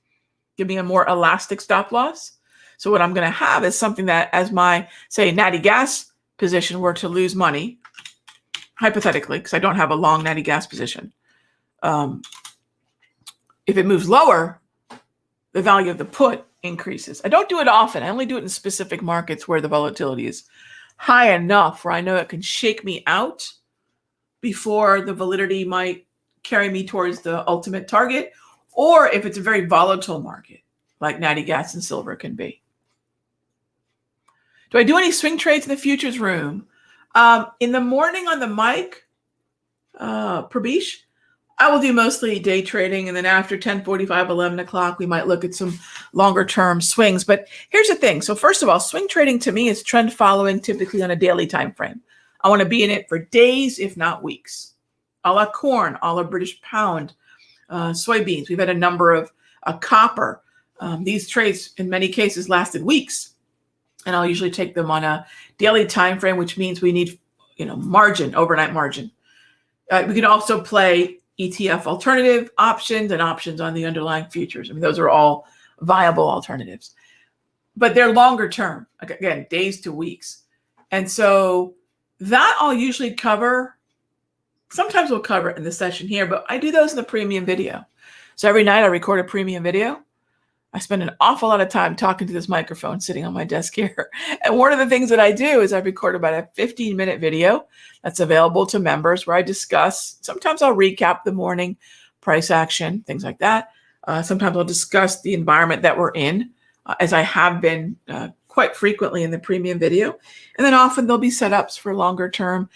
S1: give me a more elastic stop loss. So what I'm going to have is something that, as my, say, natty gas position were to lose money, hypothetically, because I don't have a long natty gas position, if it moves lower, the value of the put increases. I don't do it often. I only do it in specific markets where the volatility is high enough where I know it can shake me out before the validity might carry me towards the ultimate target, or if it's a very volatile market, like natty gas and silver can be. Do I do any swing trades in the futures room? In the morning on the mic, Prabish, I will do mostly day trading, and then after 10:45, 11 o'clock, we might look at some longer term swings. But here's the thing. So first of all, swing trading to me is trend following, typically on a daily time frame. I want to be in it for days, if not weeks. A la corn, a la British pound, soybeans. We've had a number of copper. These trades, in many cases, lasted weeks. And I'll usually take them on a daily time frame, which means we need, margin, overnight margin. We can also play ETF alternative options and options on the underlying futures. I mean, those are all viable alternatives, but they're longer term, again, days to weeks. And so that I'll usually cover. Sometimes we'll cover it in the session here, but I do those in the premium video. So every night I record a premium video. I spend an awful lot of time talking to this microphone sitting on my desk here. And one of the things that I do is I record about a 15-minute video that's available to members where I discuss, sometimes I'll recap the morning price action, things like that. Sometimes I'll discuss the environment that we're in, as I have been quite frequently in the premium video. And then often there'll be setups for longer term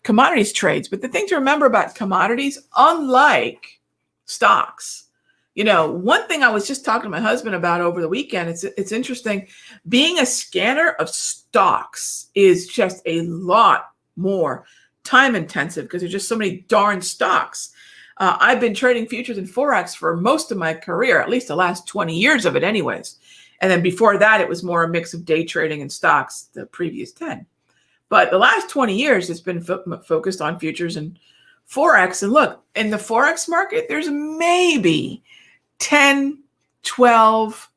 S1: commodities trades. But the thing to remember about commodities, unlike stocks, one thing I was just talking to my husband about over the weekend, it's interesting. Being a scanner of stocks is just a lot more time intensive because there's just so many darn stocks. I've been trading futures and Forex for most of my career, at least the last 20 years of it anyways. And then before that, it was more a mix of day trading and stocks the previous 10. But the last 20 years, it's been focused on futures and Forex. And look, in the Forex market, there's maybe 10, 12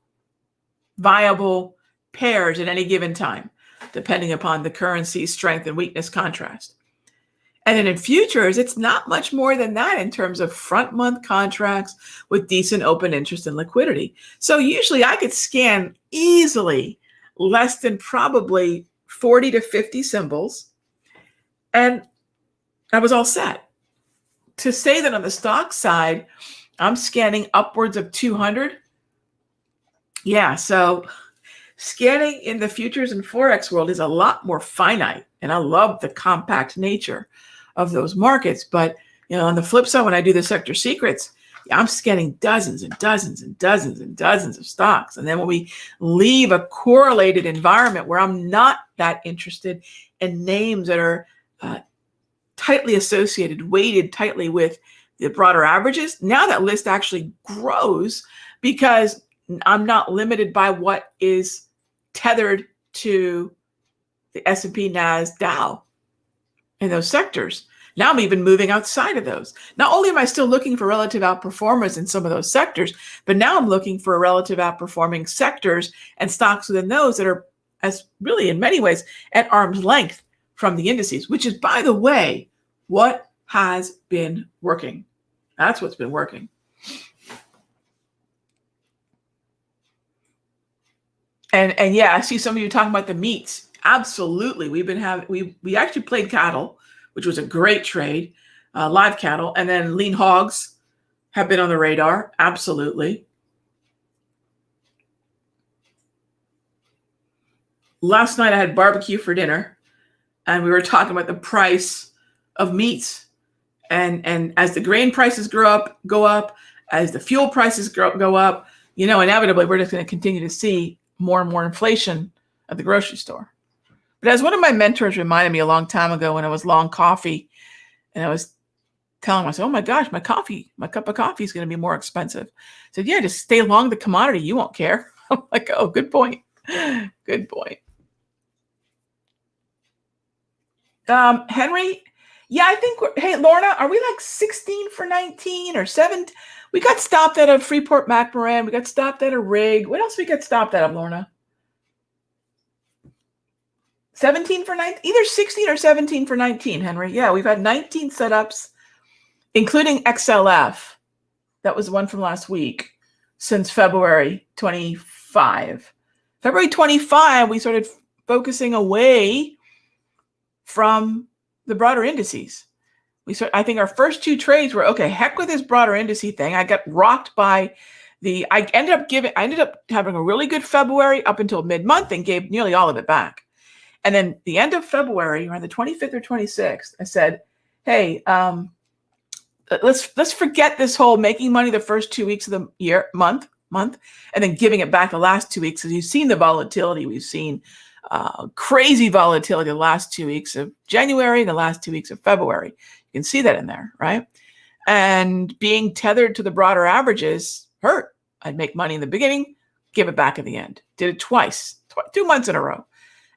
S1: viable pairs at any given time, depending upon the currency's strength and weakness contrast. And then in futures, it's not much more than that in terms of front month contracts with decent open interest and liquidity. So usually I could scan easily less than probably 40 to 50 symbols, and I was all set. To say that on the stock side, I'm scanning upwards of 200. Yeah, so scanning in the futures and Forex world is a lot more finite, and I love the compact nature of those markets. But on the flip side, when I do the sector secrets, I'm scanning dozens and dozens and dozens and dozens of stocks. And then when we leave a correlated environment where I'm not that interested in names that are tightly associated, weighted tightly with the broader averages, now that list actually grows because I'm not limited by what is tethered to the S&P, NAS, Dow in those sectors. Now I'm even moving outside of those. Not only am I still looking for relative outperformers in some of those sectors, but now I'm looking for relative outperforming sectors and stocks within those that are, as really in many ways, at arm's length from the indices, which is, by the way, what has been working. That's what's been working. And yeah, I see some of you talking about the meats. Absolutely. We actually played cattle, which was a great trade, live cattle, and then lean hogs have been on the radar. Absolutely. last night I had barbecue for dinner, and we were talking about the price of meats. And as the grain prices go up, as the fuel prices go up, inevitably we're just going to continue to see more and more inflation at the grocery store. But as one of my mentors reminded me a long time ago when I was long coffee, and I was telling myself, oh my gosh, my cup of coffee is going to be more expensive. I said, yeah, just stay long the commodity. You won't care. I'm like, oh, good point. Good point. Henry, yeah, I think hey, Lorna, are we like 16 for 19 or 7? We got stopped at a Freeport McMoran. We got stopped at a rig. What else we got stopped at, Lorna? 17 for 19, either 16 or 17 for 19, Henry. Yeah, we've had 19 setups, including XLF. That was the one from last week, since February 25. February 25, we started focusing away from the broader indices. I think our first 2 trades were, okay, heck with this broader indice thing. I got rocked by I ended up having a really good February up until mid-month and gave nearly all of it back. And then the end of February, around the 25th or 26th, I said, hey, let's forget this whole making money the first 2 weeks of the year, month, and then giving it back the last 2 weeks. As you've seen the volatility, we've seen crazy volatility the last 2 weeks of January and the last 2 weeks of February. You can see that in there, right? And being tethered to the broader averages hurt. I'd make money in the beginning, give it back at the end. Did it twice, 2 months in a row.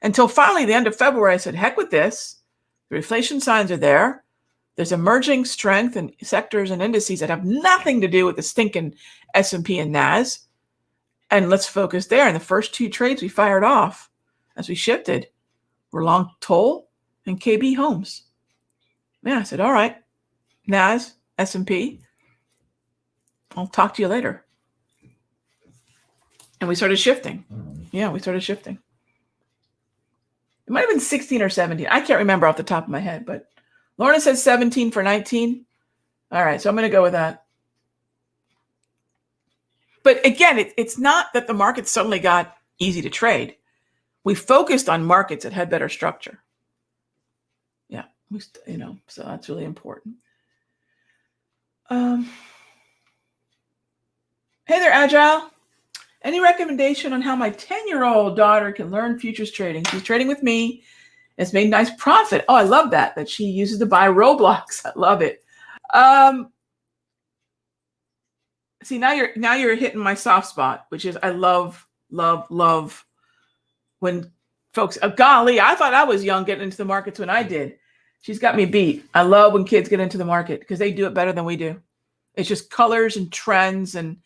S1: Until finally, the end of February, I said, heck with this. The reflation signs are there. There's emerging strength in sectors and indices that have nothing to do with the stinking S&P and NAS. And let's focus there. And the first 2 trades we fired off as we shifted were long Toll and KB Homes. Yeah, I said, all right, NAS, S&P, I'll talk to you later. And we started shifting. Yeah, we started shifting. It might have been 16 or 17. I can't remember off the top of my head, but Lorna says 17 for 19. All right, so I'm going to go with that. But again, it's not that the market suddenly got easy to trade. We focused on markets that had better structure. Yeah, so that's really important. Hey there, Agile. Any recommendation on how my 10-year-old daughter can learn futures trading? She's trading with me. It's made nice profit. Oh, I love that she uses to buy Roblox. I love it. See, now you're hitting my soft spot, which is I love when folks, golly, I thought I was young getting into the markets when I did. She's got me beat. I love when kids get into the market because they do it better than we do. It's just colors and trends, and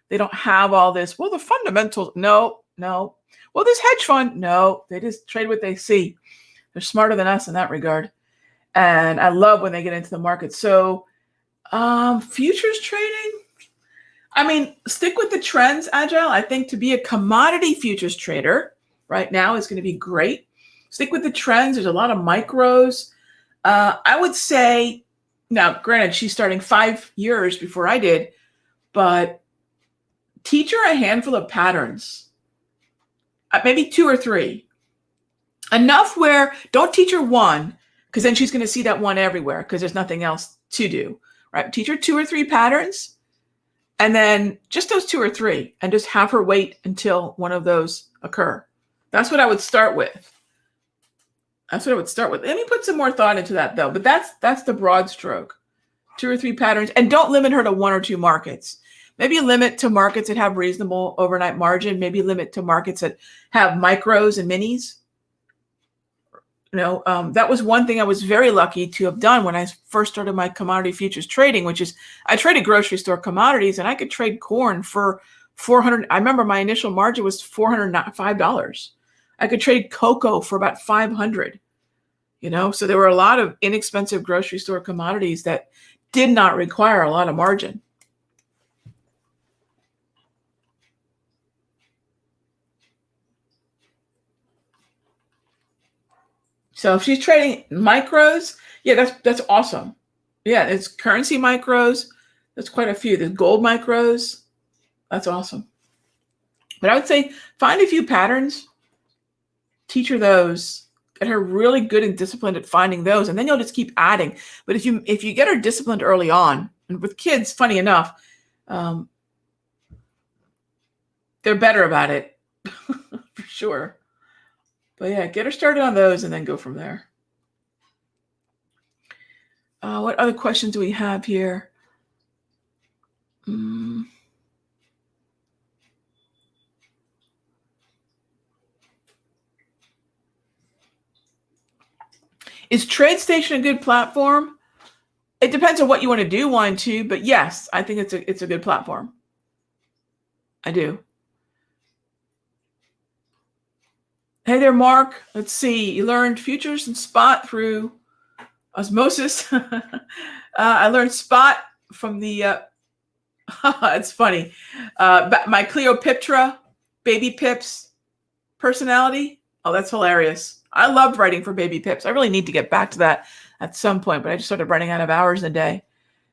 S1: they don't have all this. Well, the fundamentals, no. Well, this hedge fund, no. They just trade what they see. They're smarter than us in that regard. And I love when they get into the market. So futures trading, I mean, stick with the trends, Agile. I think to be a commodity futures trader right now is going to be great. Stick with the trends. There's a lot of micros. I would say, now, granted, she's starting 5 years before I did, but teach her a handful of patterns, maybe 2 or 3. Enough where don't teach her one, because then she's going to see that one everywhere because there's nothing else to do, right? Teach her 2 or 3 patterns, and then just those 2 or 3, and just have her wait until one of those occur. That's what I would start with. Let me put some more thought into that, though. But that's the broad stroke. 2 or 3 patterns, and don't limit her to 1 or 2 markets. Maybe limit to markets that have reasonable overnight margin. Maybe limit to markets that have micros and minis. That was one thing I was very lucky to have done when I first started my commodity futures trading, which is I traded grocery store commodities, and I could trade corn for $400. I remember my initial margin was $405. I could trade cocoa for about $500. So there were a lot of inexpensive grocery store commodities that did not require a lot of margin. So if she's trading micros, yeah, that's awesome. Yeah, it's currency micros. There's quite a few. There's gold micros. That's awesome. But I would say find a few patterns, teach her those, get her really good and disciplined at finding those, and then you'll just keep adding. But if you get her disciplined early on, and with kids, funny enough, they're better about it for sure. But yeah, get her started on those and then go from there. What other questions do we have here? Is TradeStation a good platform? It depends on what you want to do, one, two, but yes, I think it's a good platform. I do. Hey there, Mark. Let's see. You learned futures and spot through osmosis. I learned spot from the, it's funny, my Cleopatra baby pips personality. Oh, that's hilarious. I loved writing for baby pips. I really need to get back to that at some point, but I just started running out of hours in a day.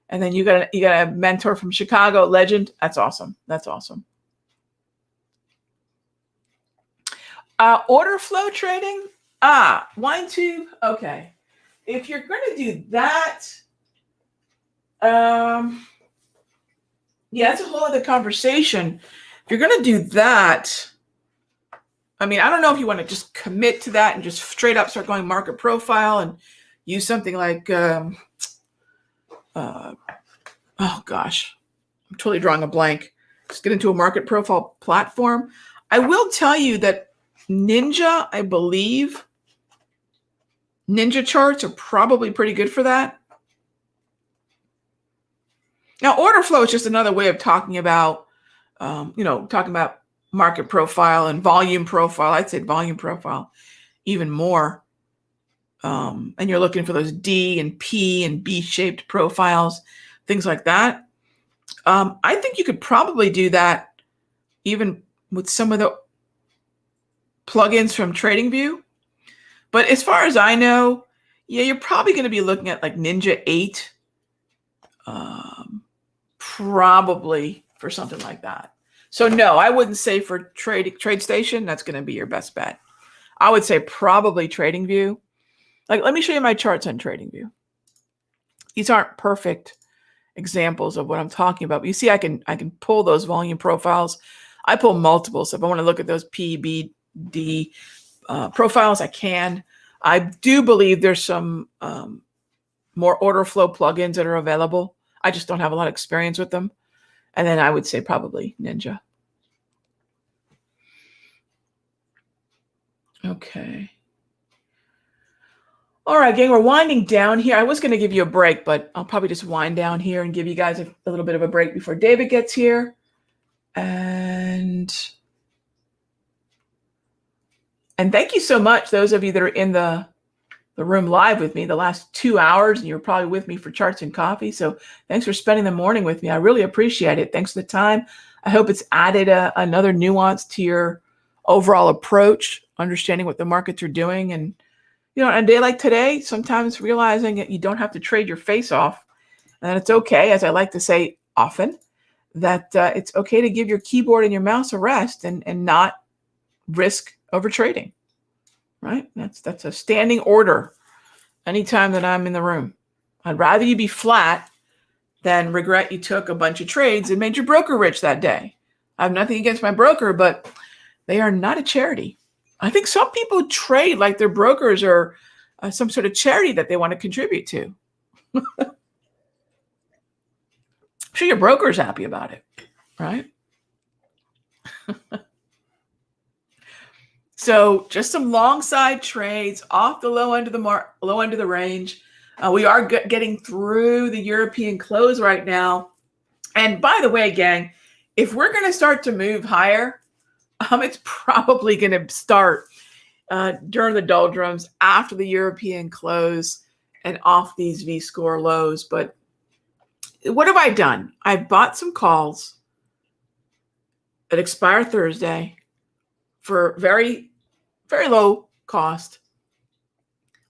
S1: And then you got a mentor from Chicago, legend. That's awesome. That's awesome. Order flow trading. Wine tube. Okay. If you're going to do that, yeah, that's a whole other conversation. If you're going to do that, I mean, I don't know if you want to just commit to that and just straight up start going market profile and use something like, oh gosh, I'm totally drawing a blank. Just get into a market profile platform. I will tell you that Ninja, I believe, Ninja charts are probably pretty good for that. Now, order flow is just another way of talking about, talking about market profile and volume profile. I'd say volume profile even more. And you're looking for those D and P and B-shaped profiles, things like that. I think you could probably do that even with some of the plugins from TradingView. But as far as I know, yeah, you're probably going to be looking at like Ninja 8, probably for something like that. So no, I wouldn't say for TradeStation, that's going to be your best bet. I would say probably TradingView. Like, let me show you my charts on TradingView. These aren't perfect examples of what I'm talking about, but you see I can pull those volume profiles. I pull multiple, so if I want to look at those P, B, D profiles, I can. I do believe there's some more order flow plugins that are available. I just don't have a lot of experience with them. And then I would say probably Ninja. Okay. All right, gang, we're winding down here. I was going to give you a break, but I'll probably just wind down here and give you guys a little bit of a break before David gets here. And thank you so much, those of you that are in the room live with me the last 2 hours, and you're probably with me for charts and coffee. So thanks for spending the morning with me. I really appreciate it. Thanks for the time. I hope it's added another nuance to your overall approach, understanding what the markets are doing. And, on a day like today, sometimes realizing that you don't have to trade your face off. And it's okay, as I like to say often, that it's okay to give your keyboard and your mouse a rest and not risk over trading. Right? That's a standing order anytime that I'm in the room. I'd rather you be flat than regret you took a bunch of trades and made your broker rich that day. I have nothing against my broker, but they are not a charity. I think some people trade like their brokers are some sort of charity that they want to contribute to. I'm sure your broker's happy about it, right? So just some long side trades off the low end of the range. We are getting through the European close right now. And by the way, gang, if we're going to start to move higher, it's probably going to start during the doldrums after the European close and off these V-score lows. But what have I done? I've bought some calls that expire Thursday for very, very low cost,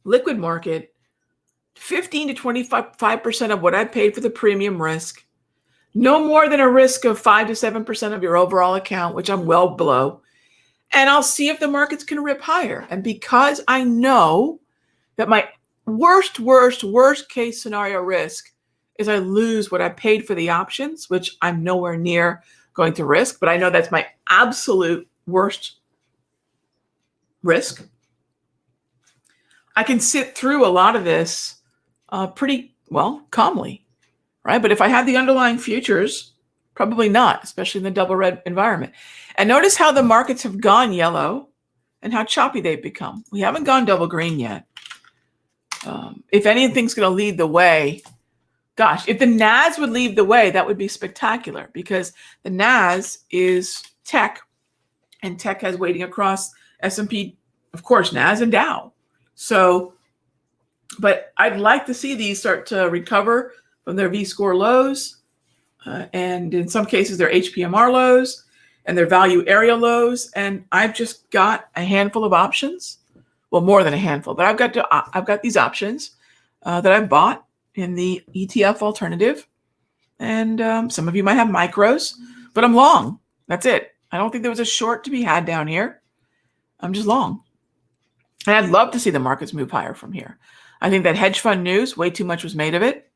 S1: liquid market, 15 to 25% of what I paid for the premium risk, no more than a risk of 5 to 7% of your overall account, which I'm well below. and I'll see if the market's going to rip higher. And because I know that my worst case scenario risk is I lose what I paid for the options, which I'm nowhere near going to risk, but I know that's my absolute worst risk. I can sit through a lot of this pretty well calmly, right? But if I had the underlying futures, probably not, especially in the double red environment. And notice how the markets have gone yellow and how choppy they've become. We haven't gone double green yet. If anything's going to lead the way, gosh, if the NAS would lead the way, that would be spectacular, because the NAS is tech, and tech has weighting across S&P, of course, NAS and Dow. So, but I'd like to see these start to recover from their V-score lows, and in some cases their HPMR lows and their value area lows. And I've just got a handful of options, well, more than a handful, but I've got these options that I've bought in the ETF alternative. And some of you might have micros, but I'm long. That's it. I don't think there was a short to be had down here. I'm just long. And I'd love to see the markets move higher from here. I think that hedge fund news, way too much was made of it.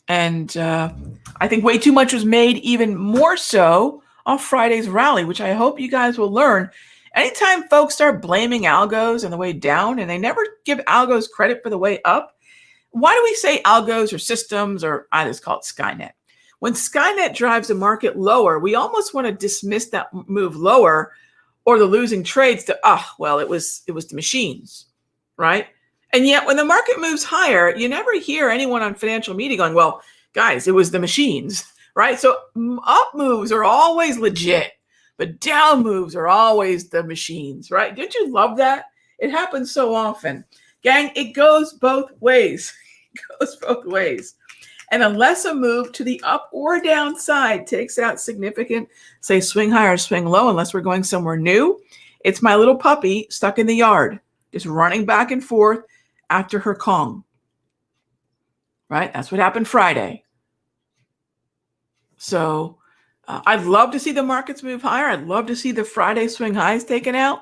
S1: I think way too much was made even more so off Friday's rally, which I hope you guys will learn. Anytime folks start blaming algos on the way down, and they never give algos credit for the way up, why do we say algos or systems, or I just call it Skynet? When Skynet drives the market lower, we almost want to dismiss that move lower or the losing trades to, well, it was the machines, right? And yet when the market moves higher, you never hear anyone on financial media going, well, guys, it was the machines, right? So up moves are always legit, but down moves are always the machines, right? Didn't you love that? It happens so often. Gang, it goes both ways. It goes both ways. And unless a move to the up or down side takes out significant, say, swing high or swing low, unless we're going somewhere new, it's my little puppy stuck in the yard, just running back and forth after her Kong. Right? That's what happened Friday. So I'd love to see the markets move higher. I'd love to see the Friday swing highs taken out.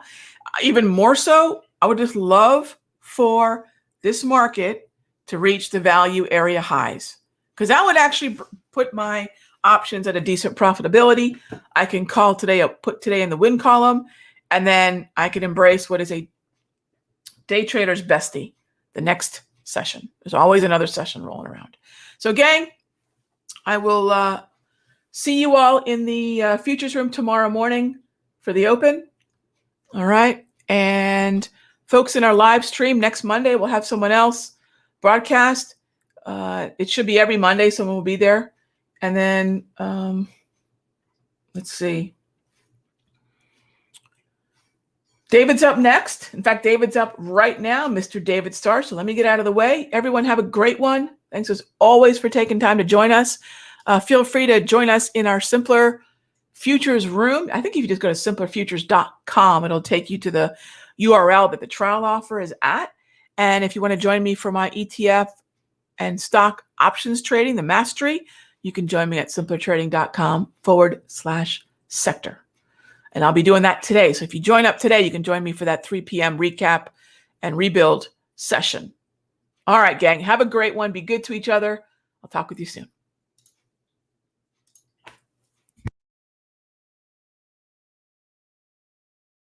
S1: Even more so, I would just love for this market to reach the value area highs, because that would actually put my options at a decent profitability. I can call today, put today in the win column, and then I can embrace what is a day trader's bestie, the next session. There's always another session rolling around. So gang, I will see you all in the futures room tomorrow morning for the open. All right. And folks in our live stream next Monday, we'll have someone else broadcast. It should be every Monday. Someone will be there. And then let's see. David's up next. In fact, David's up right now, Mr. David Starr. So let me get out of the way. Everyone have a great one. Thanks as always for taking time to join us. Feel free to join us in our Simpler Futures room. I think if you just go to simplerfutures.com, it'll take you to the URL that the trial offer is at. And if you want to join me for my ETF and stock options trading, the mastery, you can join me at simplertrading.com/sector. And I'll be doing that today. So if you join up today, you can join me for that 3 p.m. recap and rebuild session. All right, gang, have a great one. Be good to each other. I'll talk with you soon.